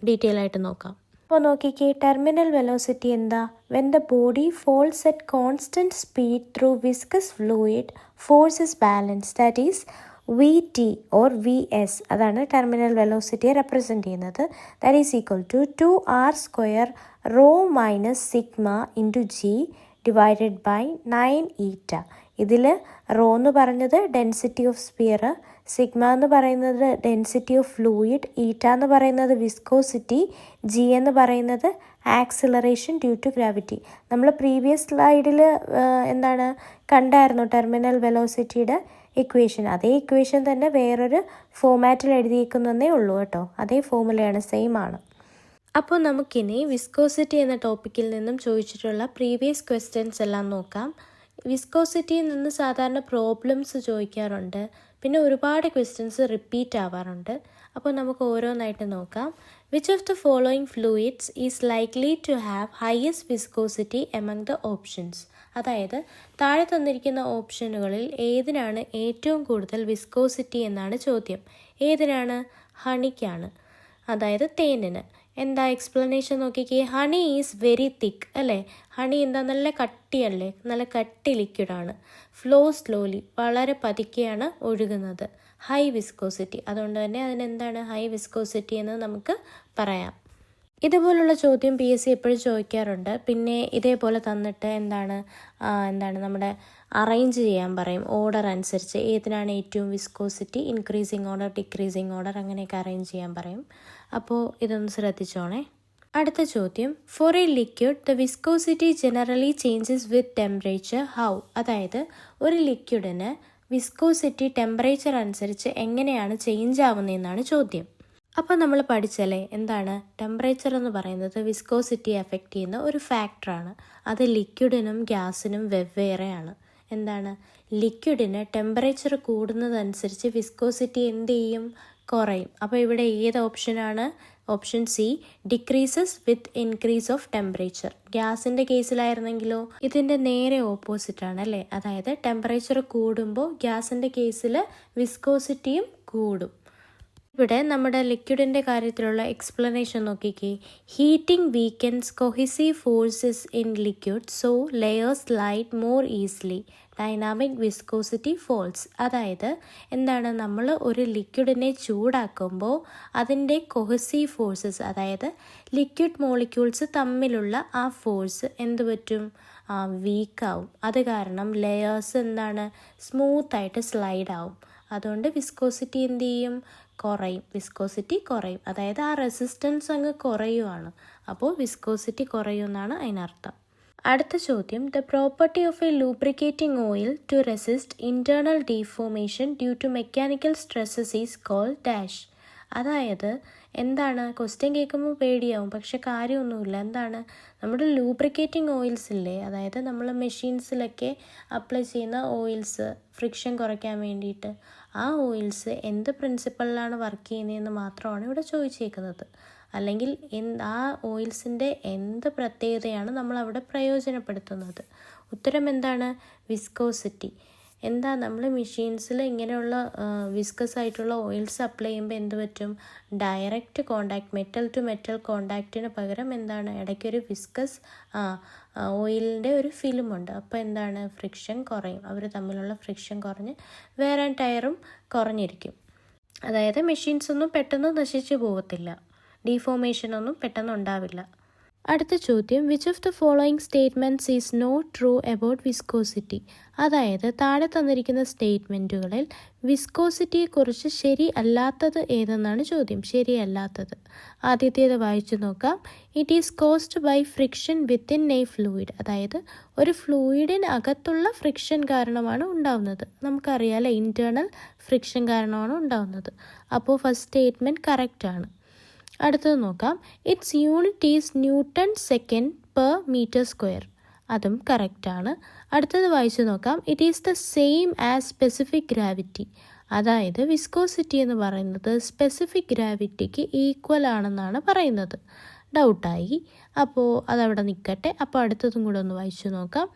ഡീറ്റെയിൽ ആയിട്ട് നോക്കാം. അപ്പോൾ നോക്കിക്കേ, ടെർമിനൽ വെലോസിറ്റി എന്താ? When the body falls at constant speed through viscous fluid, force is balance, that is VT or VS. അതാണ് ടെർമിനൽ വെലോസിറ്റിയെ റെപ്രസെൻറ്റ് ചെയ്യുന്നത്. That is equal to 2r² ρ - σ g divided by 9η. ഇതിൽ raw എന്ന് പറഞ്ഞത് density of sphere, sigma എന്ന് പറയുന്നത് density of fluid, ഈറ്റ എന്ന് പറയുന്നത് വിസ്കോസിറ്റി, ജി എന്ന് പറയുന്നത് ആക്സിലറേഷൻ ഡ്യൂ ടു ഗ്രാവിറ്റി. നമ്മൾ പ്രീവിയസ് സ്ലൈഡിൽ എന്താണ് കണ്ടായിരുന്നു ടെർമിനൽ വെലോസിറ്റിയുടെ ഇക്വേഷൻ. അതേ ഇക്വേഷൻ തന്നെ വേറൊരു ഫോമാറ്റിൽ എഴുതിയിരിക്കുന്നതേ ഉള്ളൂ കേട്ടോ. അതേ ഫോമുലയാണ്, സെയിം ആണ്. അപ്പോൾ നമുക്കിനി വിസ്കോസിറ്റി എന്ന ടോപ്പിക്കിൽ നിന്നും ചോദിച്ചിട്ടുള്ള പ്രീവിയസ് ക്വസ്റ്റ്യൻസ് എല്ലാം നോക്കാം. വിസ്കോസിറ്റിയിൽ നിന്ന് സാധാരണ പ്രോബ്ലംസ് ചോദിക്കാറുണ്ട്, പിന്നെ ഒരുപാട് ക്വസ്റ്റ്യൻസ് റിപ്പീറ്റ് ആവാറുണ്ട്. അപ്പോൾ നമുക്ക് ഓരോന്നായിട്ട് നോക്കാം. Which of the following fluids is likely to have highest viscosity among the options? അതായത് താഴെ തന്നിരിക്കുന്ന ഓപ്ഷനുകളിൽ ഏതിനാണ് ഏറ്റവും കൂടുതൽ വിസ്കോസിറ്റി എന്നാണ് ചോദ്യം. ഏതിനാണ്? ഹണിക്കാണ്, അതായത് തേനിന്. എന്താ എക്സ്പ്ലനേഷൻ നോക്കിക്കേ. ഹണി ഈസ് വെരി തിക്ക് അല്ലേ? ഹണി എന്താ നല്ല കട്ടിയല്ലേ, നല്ല കട്ടി ലിക്വിഡാണ്. ഫ്ലോ സ്ലോലി, വളരെ പതുക്കെയാണ് ഒഴുകുന്നത്. ഹൈ വിസ്കോസിറ്റി, അതുകൊണ്ട് തന്നെ അതിനെന്താണ് ഹൈ വിസ്കോസിറ്റി എന്ന് നമുക്ക് പറയാം. ഇതുപോലുള്ള ചോദ്യം PSC എപ്പോഴും ചോദിക്കാറുണ്ട്. പിന്നെ ഇതേപോലെ തന്നിട്ട് എന്താണ് നമ്മുടെ അറേഞ്ച് ചെയ്യാൻ പറയും, ഓർഡർ അനുസരിച്ച് ഏതിനാണ് ഏറ്റവും viscosity, increasing order, decreasing order, അങ്ങനെയൊക്കെ അറേഞ്ച് ചെയ്യാൻ പറയും. അപ്പോൾ ഇതൊന്ന് ശ്രദ്ധിച്ചോണേ. അടുത്ത ചോദ്യം, for a liquid the viscosity generally changes with temperature how? അതായത് ഒരു ലിക്വിഡിന് വിസ്കോസിറ്റി ടെമ്പറേച്ചർ അനുസരിച്ച് എങ്ങനെയാണ് ചേഞ്ച് ആവുന്നതെന്നാണ് ചോദ്യം. അപ്പോൾ നമ്മൾ പഠിച്ചല്ലേ എന്താണ് ടെമ്പറേച്ചർ എന്ന് പറയുന്നത് വിസ്കോസിറ്റി എഫക്റ്റ് ചെയ്യുന്ന ഒരു ഫാക്ടറാണ്. അത് ലിക്വിഡിനും ഗ്യാസിനും വെവ്വേറെയാണ്. എന്താണ്? ലിക്വിഡിന് ടെമ്പറേച്ചർ കൂടുന്നതനുസരിച്ച് വിസ്കോസിറ്റി എന്ത് ചെയ്യും? കുറയും. അപ്പോൾ ഇവിടെ ഏത് ഓപ്ഷനാണ് option C decreases with increase of temperature. ഗ്യാസിൻ്റെ കേസിലായിരുന്നെങ്കിലോ ഇതിൻ്റെ നേരെ ഓപ്പോസിറ്റാണ് അല്ലേ. അതായത് ടെമ്പറേച്ചർ കൂടുമ്പോൾ ഗ്യാസിൻ്റെ കേസിൽ വിസ്കോസിറ്റിയും കൂടും. ഇവിടെ നമ്മുടെ ലിക്വിഡിൻ്റെ കാര്യത്തിലുള്ള എക്സ്പ്ലനേഷൻ നോക്കിക്കേ. Heating weakens cohesive forces in liquid so layers slide more easily. Dynamic viscosity falls. അതായത് എന്താണ്, നമ്മൾ ഒരു ലിക്വിഡിനെ ചൂടാക്കുമ്പോൾ അതിൻ്റെ കൊഹസീവ് ഫോഴ്സസ്, അതായത് ലിക്വിഡ് മോളിക്യൂൾസ് തമ്മിലുള്ള ആ ഫോഴ്സ് എന്ത് പറ്റും, വീക്കാവും. അത് കാരണം ലെയേഴ്സ് എന്താണ്, സ്മൂത്തായിട്ട് സ്ലൈഡ് ആവും. അതുകൊണ്ട് വിസ്കോസിറ്റി എന്ത് ചെയ്യും, കുറയും. വിസ്കോസിറ്റി കുറയും, അതായത് ആ റെസിസ്റ്റൻസ് അങ്ങ് കുറയുവാണ്. അപ്പോൾ വിസ്കോസിറ്റി കുറയുമെന്നാണ് അതിനർത്ഥം. അടുത്ത ചോദ്യം, the property of a lubricating oil to resist internal deformation due to mechanical stresses is called dash. അതായത് എന്താണ്, ക്വസ്റ്റ്യൻ കേൾക്കുമ്പോൾ പേടിയാവും, പക്ഷെ കാര്യമൊന്നുമില്ല. എന്താണ്, നമ്മുടെ ലൂബ്രിക്കേറ്റിംഗ് ഓയിൽസ് ഇല്ലേ, അതായത് നമ്മൾ മെഷീൻസിലൊക്കെ അപ്ലൈ ചെയ്യുന്ന ഓയിൽസ്, ഫ്രിക്ഷൻ കുറയ്ക്കാൻ വേണ്ടിയിട്ട്, ആ ഓയിൽസ് എന്ത് പ്രിൻസിപ്പളിലാണ് വർക്ക് ചെയ്യുന്നതെന്ന് മാത്രമാണ് ഇവിടെ ചോദിച്ചേക്കുന്നത്. അല്ലെങ്കിൽ ആ ഓയിൽസിൻ്റെ എന്ത് പ്രത്യേകതയാണ് നമ്മൾ അവിടെ പ്രയോജനപ്പെടുത്തുന്നത്. ഉത്തരം എന്താണ്, വിസ്കോസിറ്റി. എന്താ, നമ്മൾ മെഷീൻസിൽ ഇങ്ങനെയുള്ള വിസ്കസ് ആയിട്ടുള്ള ഓയിൽസ് അപ്ലൈ ചെയ്യുമ്പോൾ എന്ത് പറ്റും, direct contact, metal to metal കോണ്ടാക്റ്റിന് പകരം എന്താണ്, ഇടയ്ക്കൊരു വിസ്കസ് ഓയിലിൻ്റെ ഒരു ഫിലിമുണ്ട്. അപ്പോൾ എന്താണ്, ഫ്രിക്ഷൻ കുറയും. അവർ തമ്മിലുള്ള ഫ്രിക്ഷൻ കുറഞ്ഞ് വെയർ ആൻഡ് ടയറും കുറഞ്ഞിരിക്കും. അതായത് മെഷീൻസ് ഒന്നും പെട്ടെന്ന് നശിച്ചു പോകത്തില്ല, ഡീഫോർമേഷനൊന്നും പെട്ടെന്ന് ഉണ്ടാവില്ല. അടുത്ത ചോദ്യം, which of the following statements is not true about viscosity. അതായത് താഴെ തന്നിരിക്കുന്ന സ്റ്റേറ്റ്മെൻറ്റുകളിൽ വിസ്കോസിറ്റിയെക്കുറിച്ച് ശരി അല്ലാത്തത് ഏതെന്നാണ് ചോദ്യം. ശരിയല്ലാത്തത് ആദ്യത്തേത് വായിച്ചു നോക്കാം. It is caused by friction within a fluid. അതായത് ഒരു ഫ്ലൂയിഡിന് അകത്തുള്ള ഫ്രിക്ഷൻ കാരണമാണ് ഉണ്ടാവുന്നത്. നമുക്കറിയാമല്ലോ, ഇൻറ്റേർണൽ ഫ്രിക്ഷൻ കാരണമാണ് ഉണ്ടാവുന്നത്. അപ്പോൾ ഫസ്റ്റ് സ്റ്റേറ്റ്മെൻറ്റ് കറക്റ്റാണ്. അടുത്തത് നോക്കാം. Its unit is Newton second per metre square. അതും കറക്റ്റാണ്. അടുത്തത് വായിച്ചു നോക്കാം. It is the same as specific gravity. അതായത് വിസ്കോസിറ്റി എന്ന് പറയുന്നത് സ്പെസിഫിക് ഗ്രാവിറ്റിക്ക് ഈക്വൽ ആണെന്നാണ് പറയുന്നത്. ഡൗട്ടായി, അപ്പോൾ അതവിടെ നിൽക്കട്ടെ. അപ്പോൾ അടുത്തതും കൂടെ ഒന്ന് വായിച്ചു നോക്കാം.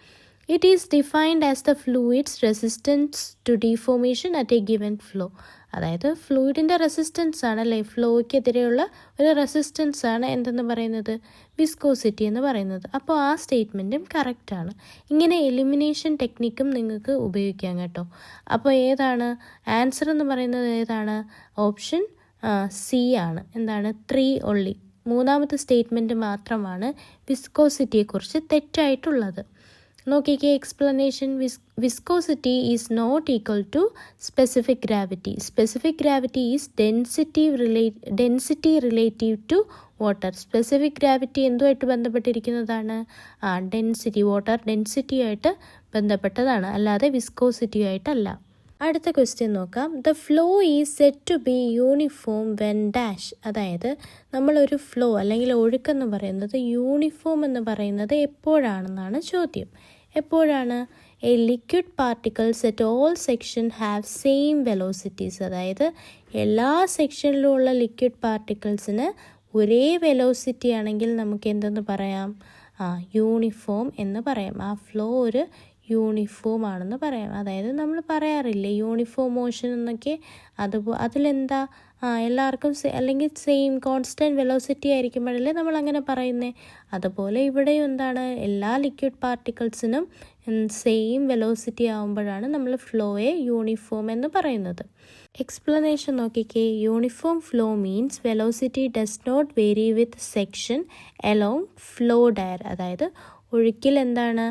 It is defined as the fluid's resistance to deformation at a given flow. അതായത് ഫ്ലൂയിഡിൻ്റെ റെസിസ്റ്റൻസ് ആണ് അല്ലേ, ഫ്ലോയ്ക്കെതിരെയുള്ള ഒരു റെസിസ്റ്റൻസ് ആണ് എന്തെന്ന് പറയുന്നത്, വിസ്കോസിറ്റി എന്ന് പറയുന്നത്. അപ്പോൾ ആ സ്റ്റേറ്റ്മെൻറ്റും കറക്റ്റാണ്. ഇങ്ങനെ എലിമിനേഷൻ ടെക്നിക്കും നിങ്ങൾക്ക് ഉപയോഗിക്കാം കേട്ടോ. അപ്പോൾ ഏതാണ് ആൻസർ എന്ന് പറയുന്നത്, ഏതാണ്, ഓപ്ഷൻ സി ആണ്. എന്താണ്, 3 only. മൂന്നാമത്തെ സ്റ്റേറ്റ്മെൻറ്റ് മാത്രമാണ് വിസ്കോസിറ്റിയെക്കുറിച്ച് തെറ്റായിട്ടുള്ളത്. നോക്കിക്കേ, explanation. Viscosity is not equal to specific gravity. Specific gravity is density relative to water. Specific gravity എന്തുമായിട്ട് ബന്ധപ്പെട്ടിരിക്കുന്നതാണ്, ഡെൻസിറ്റി, വാട്ടർ ഡെൻസിറ്റിയായിട്ട് ബന്ധപ്പെട്ടതാണ്, അല്ലാതെ വിസ്കോസിറ്റിയായിട്ടല്ല. അടുത്ത ക്വസ്റ്റ്യൻ നോക്കാം. The flow is set to be uniform when dash. അതായത് നമ്മളൊരു ഫ്ലോ അല്ലെങ്കിൽ ഒഴുക്കെന്ന് പറയുന്നത് യൂണിഫോം എന്ന് പറയുന്നത് എപ്പോഴാണെന്നാണ് ചോദ്യം. എപ്പോഴാണ്? A liquid particles at all section have same velocities. അതായത് എല്ലാ സെക്ഷനിലും ഉള്ള ലിക്വിഡ് പാർട്ടിക്കിൾസിന് ഒരേ വെലോസിറ്റി ആണെങ്കിൽ നമുക്ക് എന്തെന്ന് പറയാം, യൂണിഫോം എന്ന് പറയാം. ആ ഫ്ലോ ഒരു യൂണിഫോം ആണെന്ന് പറയാം. അതായത് നമ്മൾ പറയാറില്ലേ യൂണിഫോം മോഷൻ എന്നൊക്കെ, അതിലെന്താ എല്ലാവർക്കും അല്ലെങ്കിൽ സെയിം കോൺസ്റ്റൻറ്റ് വെലോസിറ്റി ആയിരിക്കുമ്പോഴല്ലേ നമ്മൾ അങ്ങനെ പറയുന്നത്. അതുപോലെ ഇവിടെയും എന്താണ്, എല്ലാ ലിക്വിഡ് പാർട്ടിക്കിൾസിനും സെയിം വെലോസിറ്റി ആകുമ്പോഴാണ് നമ്മൾ ഫ്ലോയെ യൂണിഫോം എന്ന് പറയുന്നത്. എക്സ്പ്ലനേഷൻ നോക്കിക്കേ. Uniform flow means velocity does not vary with section along flow ഡയർ. അതായത് ഒഴുക്കിൽ എന്താണ്,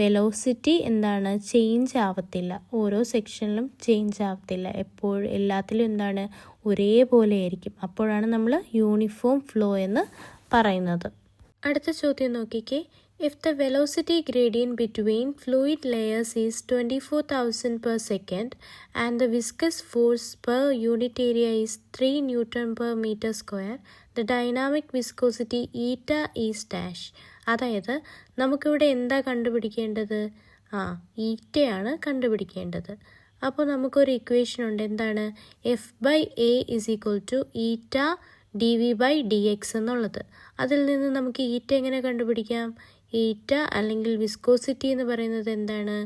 വെലോസിറ്റി എന്താണ്, ചേഞ്ച് ആവത്തില്ല, ഓരോ സെക്ഷനിലും ചേഞ്ച് ആവത്തില്ല, എപ്പോഴും എല്ലാത്തിലും എന്താണ്, ഒരേപോലെ ആയിരിക്കും. അപ്പോഴാണ് നമ്മൾ യൂണിഫോം ഫ്ലോ എന്ന് പറയുന്നത്. അടുത്ത ചോദ്യം നോക്കിക്കേ. If the velocity gradient between fluid layers is 24,000 per second and the viscous force per unit area is 3 Newton per meter square, the dynamic viscosity ഈറ്റ ഈസ് ഡാഷ്. അതായത് നമുക്കിവിടെ എന്താ കണ്ടുപിടിക്കേണ്ടത്, ഈറ്റയാണ് കണ്ടുപിടിക്കേണ്ടത്. അപ്പോൾ നമുക്കൊരു ഇക്വേഷൻ ഉണ്ട്. എന്താണ്, F/A is equal to ഈറ്റ dv/dx എന്നുള്ളത്. അതിൽ നിന്ന് നമുക്ക് ഈറ്റ എങ്ങനെ കണ്ടുപിടിക്കാം? ഈറ്റ അല്ലെങ്കിൽ വിസ്കോസിറ്റി എന്ന് പറയുന്നത് എന്താണ്?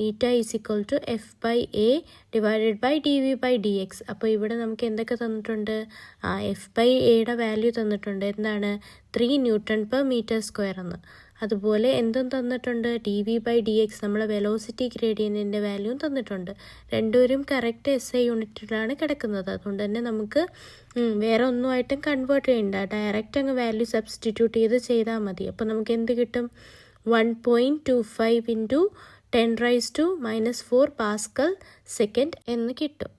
Eta is equal to F/A divided by dv/dx. അപ്പോൾ ഇവിടെ നമുക്ക് എന്തൊക്കെ തന്നിട്ടുണ്ട്? F/Aയുടെ വാല്യൂ തന്നിട്ടുണ്ട്. എന്താണ്? 3 Nm/m² എന്ന്. അതുപോലെ എന്തും തന്നിട്ടുണ്ട്? dv/dx നമ്മളെ വെലോസിറ്റി ഗ്രേഡിയൻറ്റിൻ്റെ വാല്യൂവും തന്നിട്ടുണ്ട്. രണ്ടുപേരും കറക്റ്റ് SI യൂണിറ്റിലാണ് കിടക്കുന്നത്. അതുകൊണ്ട് തന്നെ നമുക്ക് വേറെ ഒന്നുമായിട്ടും കൺവേർട്ട് ചെയ്യണ്ട, ഡയറക്റ്റ് അങ്ങ് വാല്യൂ സബ്സ്റ്റിറ്റ്യൂട്ട് ചെയ്താൽ മതി. അപ്പോൾ നമുക്ക് എന്ത് കിട്ടും? 1.25 × 10⁻⁻4 പാസ്കൽ സെക്കൻഡ് എന്ന് കിട്ടും.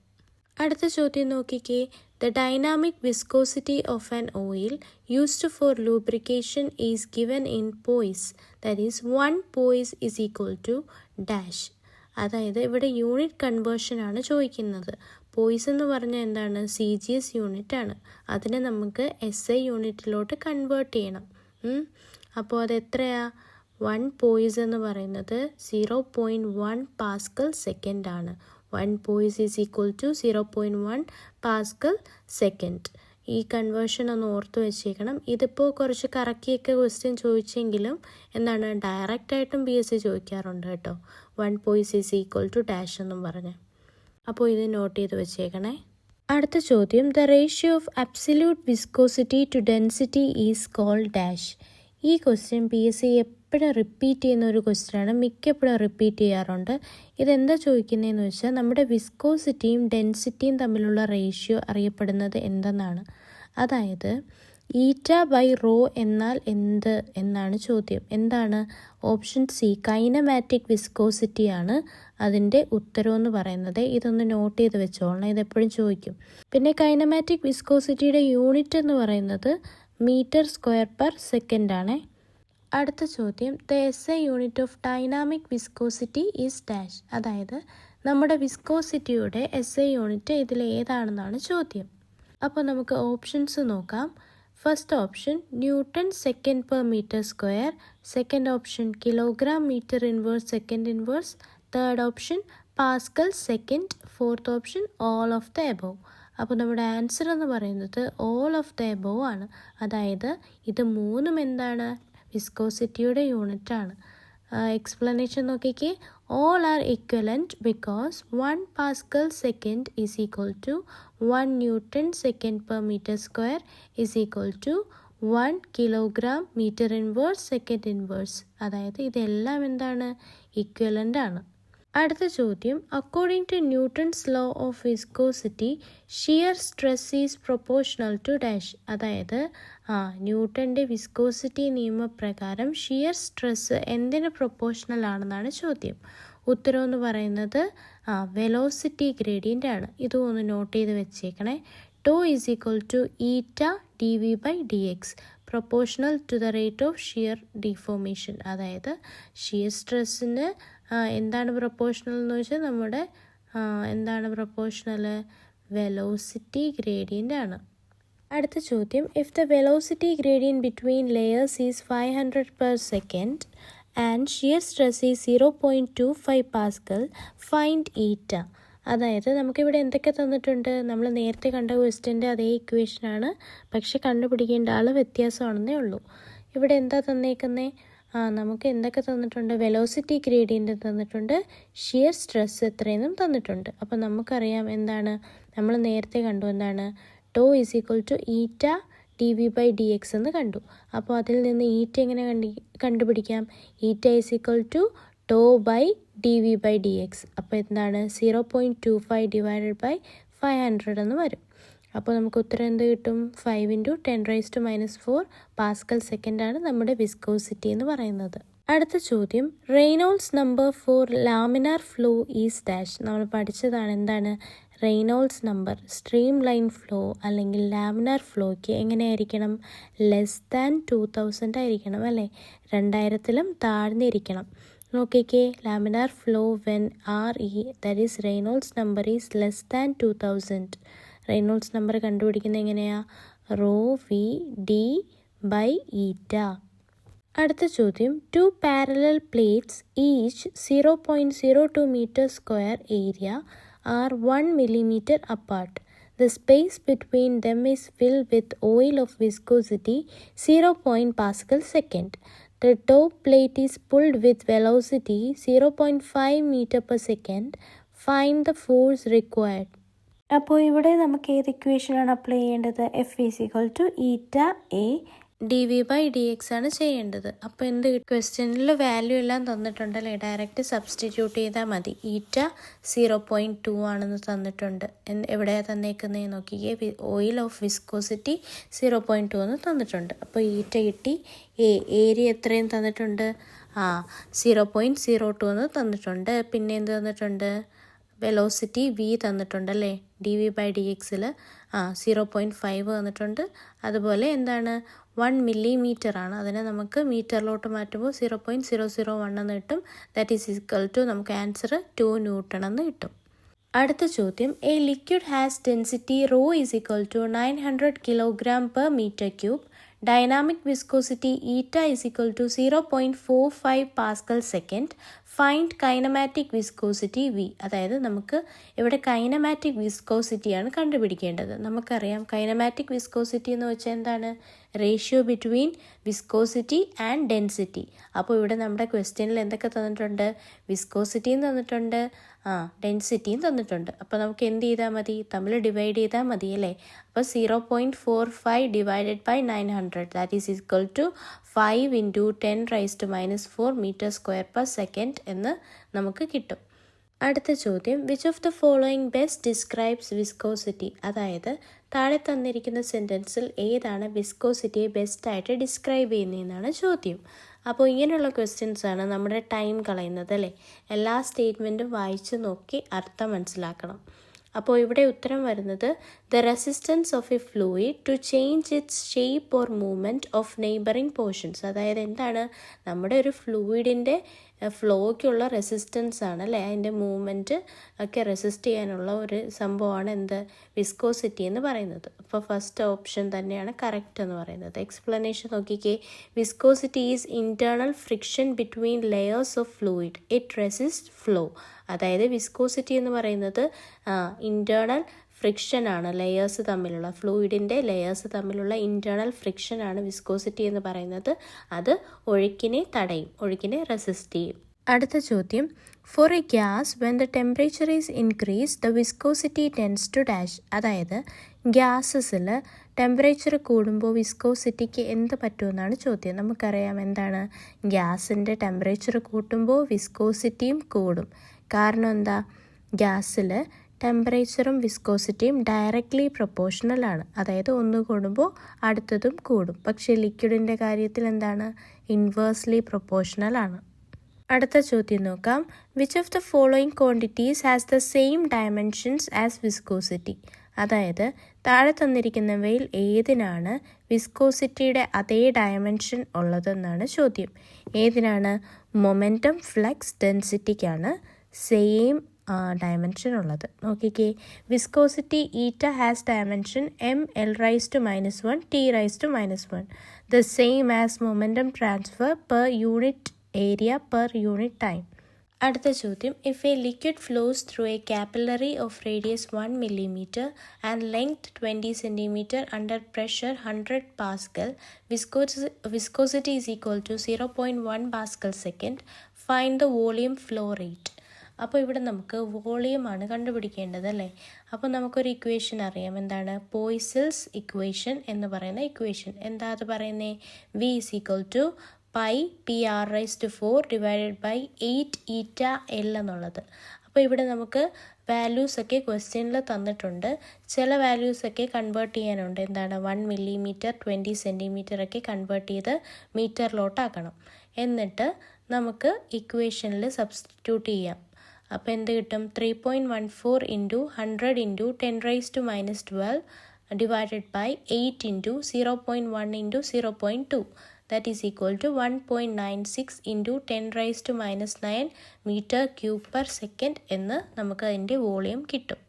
അടുത്ത ചോദ്യം നോക്കിക്കേ. The dynamic viscosity of an oil used for lubrication is given in poise. That is 1 poise is equal to dash. അതായത് ഇവിടെ യൂണിറ്റ് കൺവേർഷൻ ആണ് ചോദിക്കുന്നത്. പോയിസ് എന്ന് പറഞ്ഞാൽ എന്താണ്? CGS യൂണിറ്റ് ആണ്. അതിനെ നമുക്ക് SI യൂണിറ്റിലോട്ട് കൺവേർട്ട് ചെയ്യണം. അപ്പോൾ അത് എത്രയാ? 1 പോയിസ് എന്ന് പറയുന്നത് 0.1 പാസ്കൽ സെക്കൻഡ് ആണ്. 1 poise is equal to 0.1 pascal second. ഈ കൺവേർഷൻ ഒന്ന് ഓർത്ത് വെച്ചേക്കണം. ഇതിപ്പോൾ കുറച്ച് കറക്കിയൊക്കെ ക്വസ്റ്റ്യൻ ചോദിച്ചെങ്കിലും എന്താണ്, ഡയറക്റ്റായിട്ടും PSC ചോദിക്കാറുണ്ട് കേട്ടോ. 1 poise is equal to dash എന്നും പറഞ്ഞ്. അപ്പോൾ ഇത് നോട്ട് ചെയ്ത് വെച്ചേക്കണേ. അടുത്ത ചോദ്യം, the ratio of absolute viscosity to density is called dash. ഈ ക്വസ്റ്റ്യൻ PSC എപ്പോഴും റിപ്പീറ്റ് ചെയ്യുന്ന ഒരു ക്വസ്റ്റ്യനാണ്, മിക്കപ്പോഴും റിപ്പീറ്റ് ചെയ്യാറുണ്ട്. ഇതെന്താ ചോദിക്കുന്നതെന്ന് വെച്ചാൽ നമ്മുടെ വിസ്കോസിറ്റിയും ഡെൻസിറ്റിയും തമ്മിലുള്ള റേഷ്യോ അറിയപ്പെടുന്നത് എന്തെന്നാണ്. അതായത് η/ρ എന്നാൽ എന്ത് എന്നാണ് ചോദ്യം. എന്താണ്? ഓപ്ഷൻ C കൈനമാറ്റിക് വിസ്കോസിറ്റിയാണ് അതിൻ്റെ ഉത്തരമെന്ന് പറയുന്നത്. ഇതൊന്ന് നോട്ട് ചെയ്ത് വെച്ചോളണം, ഇതെപ്പോഴും ചോദിക്കും. പിന്നെ കൈനമാറ്റിക് വിസ്കോസിറ്റിയുടെ യൂണിറ്റ് എന്ന് പറയുന്നത് m²/s ആണ്. അടുത്ത ചോദ്യം, the SI unit of dynamic viscosity is dash. അതായത് നമ്മുടെ വിസ്കോസിറ്റിയുടെ SI യൂണിറ്റ് ഇതിൽ ഏതാണെന്നാണ് ചോദ്യം. അപ്പോൾ നമുക്ക് ഓപ്ഷൻസ് നോക്കാം. First option Nm/m², second option kg/m²s², third option Pascal second, fourth option all of the above. അപ്പോൾ നമ്മുടെ ആൻസർ എന്ന് പറയുന്നത് ഓൾ ഓഫ് ദ എബോവ് ആണ്. അതായത് ഇത് മൂന്നും എന്താണ്? വിസ്കോസിറ്റിയുടെ യൂണിറ്റ് ആണ്. എക്സ്പ്ലനേഷൻ നോക്കിക്കേ. All are equivalent because 1 pascal second is equal to 1 Nm/m² is equal to 1 kg/m²s². അതായത് ഇതെല്ലാം എന്താണ്? ഇക്വലൻ്റ് ആണ്. അടുത്ത ചോദ്യം, according to Newton's law of viscosity shear stress is proportional to dash. അതായത് ന്യൂട്ടൻ്റെ വിസ്കോസിറ്റി നിയമപ്രകാരം ഷിയർ സ്ട്രെസ് എന്തിന് പ്രൊപ്പോർഷണൽ ആണെന്നാണ് ചോദ്യം. ഉത്തരം എന്ന് പറയുന്നത് വെലോസിറ്റി ഗ്രേഡിയൻ്റ് ആണ്. ഇതും ഒന്ന് നോട്ട് ചെയ്ത് വെച്ചേക്കണേ. Tau is equal to eta dv/dx proportional to the rate of shear deformation. അതായത് ഷിയർ സ്ട്രെസ്സിന് എന്താണ് പ്രൊപ്പോർഷണൽ എന്ന് വെച്ചാൽ നമ്മുടെ എന്താണ് പ്രൊപ്പോർഷണൽ? വെലോസിറ്റി ഗ്രേഡിയൻ്റ് ആണ്. അടുത്ത ചോദ്യം, if the velocity gradient between layers is 500/s and shear stress is 0.25 Pascal, find ഈറ്റ. അതായത് നമുക്കിവിടെ എന്തൊക്കെ തന്നിട്ടുണ്ട്? നമ്മൾ നേരത്തെ കണ്ട ക്വസ്റ്റ്യൻ്റെ അതേ ഇക്വേഷനാണ്, പക്ഷെ കണ്ടുപിടിക്കേണ്ട ആൾ വ്യത്യാസമാണെന്നേ ഉള്ളൂ. ഇവിടെ എന്താ തന്നേക്കുന്നത്? നമുക്ക് എന്തൊക്കെ തന്നിട്ടുണ്ട്? വെലോസിറ്റി ഗ്രേഡിയൻ്റ് തന്നിട്ടുണ്ട്, ഷിയർ സ്ട്രെസ് എത്രയെന്നും തന്നിട്ടുണ്ട്. അപ്പോൾ നമുക്കറിയാം എന്താണ്, നമ്മൾ നേരത്തെ കണ്ടു എന്താണ്, to is equal to eta dv/dx എന്ന് കണ്ടു. അപ്പോൾ അതിൽ നിന്ന് ഈറ്റ എങ്ങനെ കണ്ടുപിടിക്കാം? Eta is equal to tau by dv/dx. അപ്പോൾ എന്താണ്? 0.25 ഡിവൈഡഡ് ബൈ 500 എന്ന് വരും. അപ്പോൾ നമുക്ക് ഉത്തരം എന്ത് കിട്ടും? 5 × 10⁻⁻4 പാസ്കൽ സെക്കൻഡാണ് നമ്മുടെ വിസ്കോസിറ്റി എന്ന് പറയുന്നത്. അടുത്ത ചോദ്യം, Reynolds number for laminar flow is dash. നമ്മൾ പഠിച്ചതാണ് എന്താണ് Reynolds number. Streamline flow അല്ലെങ്കിൽ ലാമിനാർ ഫ്ലോയ്ക്ക് എങ്ങനെയായിരിക്കണം? <2000 ആയിരിക്കണം അല്ലേ? 2000-ലും താഴ്ന്നിരിക്കണം. നോക്കിക്കേ, laminar flow when RE that is Reynolds number is <2000. Reynolds number കണ്ടുപിടിക്കുന്നത് എങ്ങനെയാണ്? ρV/d/η. അടുത്ത ചോദ്യം, 2 parallel plates each 0.02 m² area are 1 mm apart. The space between them is filled with oil of viscosity 0. Pascal second. The top plate is pulled with velocity 0.5 meter per second. Find the force required. അപ്പോൾ ഇവിടെ നമുക്ക് ഏത് ഇക്വേഷനാണ് apply ചെയ്യേണ്ടത്? F = η A dv/dx ആണ് ചെയ്യേണ്ടത്. അപ്പോൾ എന്ത് ക്വസ്റ്റ്യനിൽ വാല്യൂ എല്ലാം തന്നിട്ടുണ്ടല്ലേ, ഡയറക്റ്റ് സബ്സ്റ്റിറ്റ്യൂട്ട് ചെയ്താൽ മതി. ഈറ്റ 0.2 ആണെന്ന് തന്നിട്ടുണ്ട്. എവിടെയാണ് തന്നേക്കുന്നത് നോക്കിയേ, ഓയിൽ ഓഫ് വിസ്കോസിറ്റി 0.2 എന്ന് തന്നിട്ടുണ്ട്. അപ്പോൾ ഈറ്റ കിട്ടി. ഏരിയ എത്രയും തന്നിട്ടുണ്ട്? 0.02 എന്ന് തന്നിട്ടുണ്ട്. പിന്നെ എന്ത് തന്നിട്ടുണ്ട്? വെലോസിറ്റി v തന്നിട്ടുണ്ടല്ലേ, dv/dxൽ 0.5 തന്നിട്ടുണ്ട്. അതുപോലെ എന്താണ്, 1 millimeter ആണ്. അതിനെ നമുക്ക് മീറ്ററിലോട്ട് മാറ്റുമ്പോൾ 0.001 എന്ന് കിട്ടും. ദാറ്റ് ഈസ് ഈക്വൽ ടു നമുക്ക് ആൻസർ 2 Newton എന്ന് കിട്ടും. അടുത്ത ചോദ്യം, A liquid has density ρ = 900 kg/m3. Dynamic viscosity eta = 0.45 Pascal second. Find kinematic viscosity V. അതായത് നമുക്ക് ഇവിടെ കൈനമാറ്റിക് വിസ്കോസിറ്റിയാണ് കണ്ടുപിടിക്കേണ്ടത്. നമുക്കറിയാം കൈനമാറ്റിക് വിസ്കോസിറ്റി എന്ന് വെച്ചാൽ എന്താണ്? Ratio between viscosity and density. അപ്പോൾ ഇവിടെ നമ്മുടെ ക്വസ്റ്റ്യനിൽ എന്തൊക്കെ തന്നിട്ടുണ്ട്? വിസ്കോസിറ്റിയും തന്നിട്ടുണ്ട്, ഡെൻസിറ്റിയും തന്നിട്ടുണ്ട്. അപ്പോൾ നമുക്ക് എന്ത് ചെയ്താൽ മതി? തമ്മിൽ ഡിവൈഡ് ചെയ്താൽ മതി അല്ലേ. അപ്പോൾ 0.45 / 900 that is equal to 5 × 10⁻⁻⁴ m²/s എന്ന് നമുക്ക് കിട്ടും. അടുത്ത ചോദ്യം, which of the following best describes viscosity? അതായത് താഴെ തന്നിരിക്കുന്ന സെൻറ്റൻസിൽ ഏതാണ് വിസ്കോസിറ്റിയെ ബെസ്റ്റായിട്ട് ഡിസ്ക്രൈബ് ചെയ്യുന്നതെന്നാണ് ചോദ്യം. അപ്പോൾ ഇങ്ങനെയുള്ള ക്വസ്റ്റ്യൻസാണ് നമ്മുടെ ടൈം കളയുന്നത് അല്ലേ. എല്ലാ സ്റ്റേറ്റ്മെൻറ്റും വായിച്ച് നോക്കി അർത്ഥം മനസ്സിലാക്കണം. അപ്പോൾ ഇവിടെ ഉത്തരം വരുന്നത് the resistance of a fluid to change its shape or movement of neighbouring portions. അതായത് എന്താണ്, നമ്മുടെ ഒരു ഫ്ലൂയിഡിൻ്റെ ഫ്ലോയ്ക്കുള്ള റെസിസ്റ്റൻസ് ആണ് അല്ലേ, അതിൻ്റെ മൂവ്മെൻറ്റ് ഒക്കെ റെസിസ്റ്റ് ചെയ്യാനുള്ള ഒരു സംഭവമാണ് എന്ത്, വിസ്കോസിറ്റി എന്ന് പറയുന്നത്. അപ്പോൾ ഫസ്റ്റ് ഓപ്ഷൻ തന്നെയാണ് കറക്റ്റ് എന്ന് പറയുന്നത്. എക്സ്പ്ലനേഷൻ നോക്കിക്കേ, viscosity is internal friction between layers of fluid, it resist flow. അതായത് വിസ്കോസിറ്റി എന്ന് പറയുന്നത് ഇൻറ്റേർണൽ ഫ്രിക്ഷനാണ്, ലെയേഴ്സ് തമ്മിലുള്ള, ഫ്ലൂയിഡിൻ്റെ ലെയേഴ്സ് തമ്മിലുള്ള ഇൻറ്റേർണൽ ഫ്രിക്ഷനാണ് വിസ്കോസിറ്റി എന്ന് പറയുന്നത്. അത് ഒഴുക്കിനെ തടയും, ഒഴുക്കിനെ റെസിസ്റ്റ് ചെയ്യും. അടുത്ത ചോദ്യം, for a gas when the temperature is increase the viscosity tends to dash. അതായത് ഗ്യാസസിൽ ടെമ്പറേച്ചർ കൂടുമ്പോൾ വിസ്കോസിറ്റിക്ക് എന്ത് പറ്റുമെന്നാണ് ചോദ്യം. നമുക്കറിയാം എന്താണ്, ഗ്യാസിൻ്റെ ടെമ്പറേച്ചർ കൂട്ടുമ്പോൾ വിസ്കോസിറ്റിയും കൂടും. കാരണം എന്താ, ഗ്യാസിൽ ടെമ്പറേച്ചറും വിസ്കോസിറ്റിയും ഡയറക്റ്റ്ലി പ്രൊപ്പോർഷണൽ ആണ്. അതായത് ഒന്ന് കൂടുമ്പോൾ അടുത്തതും കൂടും. പക്ഷേ ലിക്വിഡിൻ്റെ കാര്യത്തിൽ എന്താണ്, ഇൻവേഴ്സ്ലി പ്രൊപ്പോർഷണൽ ആണ്. അടുത്ത ചോദ്യം നോക്കാം, which of the following quantities has the same dimensions as viscosity. അതായത് താഴെ തന്നിരിക്കുന്നവയിൽ ഏതിനാണ് വിസ്കോസിറ്റിയുടെ അതേ ഡയമെൻഷൻ ഉള്ളതെന്നാണ് ചോദ്യം. ഏതിനാണ്? മൊമെൻറ്റം, ഫ്ലക്സ്, ഡെൻസിറ്റിക്കാണ് സെയിം ഡയമെൻഷൻ ഉള്ളത്. നോക്കിക്കേ, viscosity eta has dimension m(l⁻⁻1 t⁻⁻1), the same as momentum transfer per unit area per unit time. അടുത്ത ചോദ്യം, if a liquid flows through a capillary of radius 1 millimeter and length 20 centimeter under pressure 100 Pascal, viscosity is equal to 0.1 Pascal second, find the volume flow rate. അപ്പോൾ ഇവിടെ നമുക്ക് വോളിയമാണ് കണ്ടുപിടിക്കേണ്ടത് അല്ലേ. അപ്പോൾ നമുക്കൊരു equation അറിയാം, എന്താണ്, പോയ്സൽസ് ഇക്വേഷൻ എന്ന് പറയുന്ന ഇക്വേഷൻ. എന്താ അത് പറയുന്നത്? V = π(p⁴) / 8 η(L) എന്നുള്ളത്. അപ്പോൾ ഇവിടെ നമുക്ക് വാല്യൂസൊക്കെ ക്വസ്റ്റ്യനിൽ തന്നിട്ടുണ്ട്. ചില വാല്യൂസൊക്കെ കൺവേർട്ട് ചെയ്യാനുണ്ട്. എന്താണ്, 1 millimeter 20 centimeter ഒക്കെ കൺവേർട്ട് ചെയ്ത് മീറ്ററിലോട്ടാക്കണം. എന്നിട്ട് നമുക്ക് ഇക്വേഷനിൽ സബ്സ്റ്റിറ്റ്യൂട്ട് ചെയ്യാം. അപ്പോൾ എന്ത് കിട്ടും? 3.14 × 100 × 10⁻⁻12 divided by 8 × 0.1 × 0.2. That is equal to 1.96 × 10⁻⁻9 m³/s എന്ന് നമുക്ക് അതിൻ്റെ വോളിയം കിട്ടും.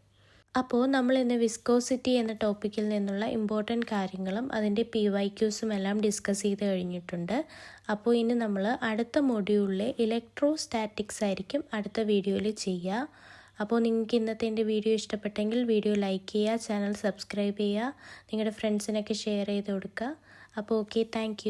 അപ്പോൾ നമ്മൾ ഇന്ന് വിസ്കോസിറ്റി എന്ന ടോപ്പിക്കിൽ നിന്നുള്ള ഇമ്പോർട്ടൻറ്റ് കാര്യങ്ങളും അതിൻ്റെ PYQസും എല്ലാം ഡിസ്കസ് ചെയ്ത് കഴിഞ്ഞിട്ടുണ്ട്. അപ്പോൾ ഇനി നമ്മൾ അടുത്ത മൊഡ്യൂളിലെ ഇലക്ട്രോസ്റ്റാറ്റിക്സ് ആയിരിക്കും അടുത്ത വീഡിയോയിൽ ചെയ്യുക. അപ്പോൾ നിങ്ങൾക്ക് ഇന്നത്തെ എൻ്റെ വീഡിയോ ഇഷ്ടപ്പെട്ടെങ്കിൽ വീഡിയോ ലൈക്ക് ചെയ്യുക, ചാനൽ സബ്സ്ക്രൈബ് ചെയ്യുക, നിങ്ങളുടെ ഫ്രണ്ട്സിനൊക്കെ ഷെയർ ചെയ്ത് കൊടുക്കുക. അപ്പോൾ ഓക്കെ, താങ്ക്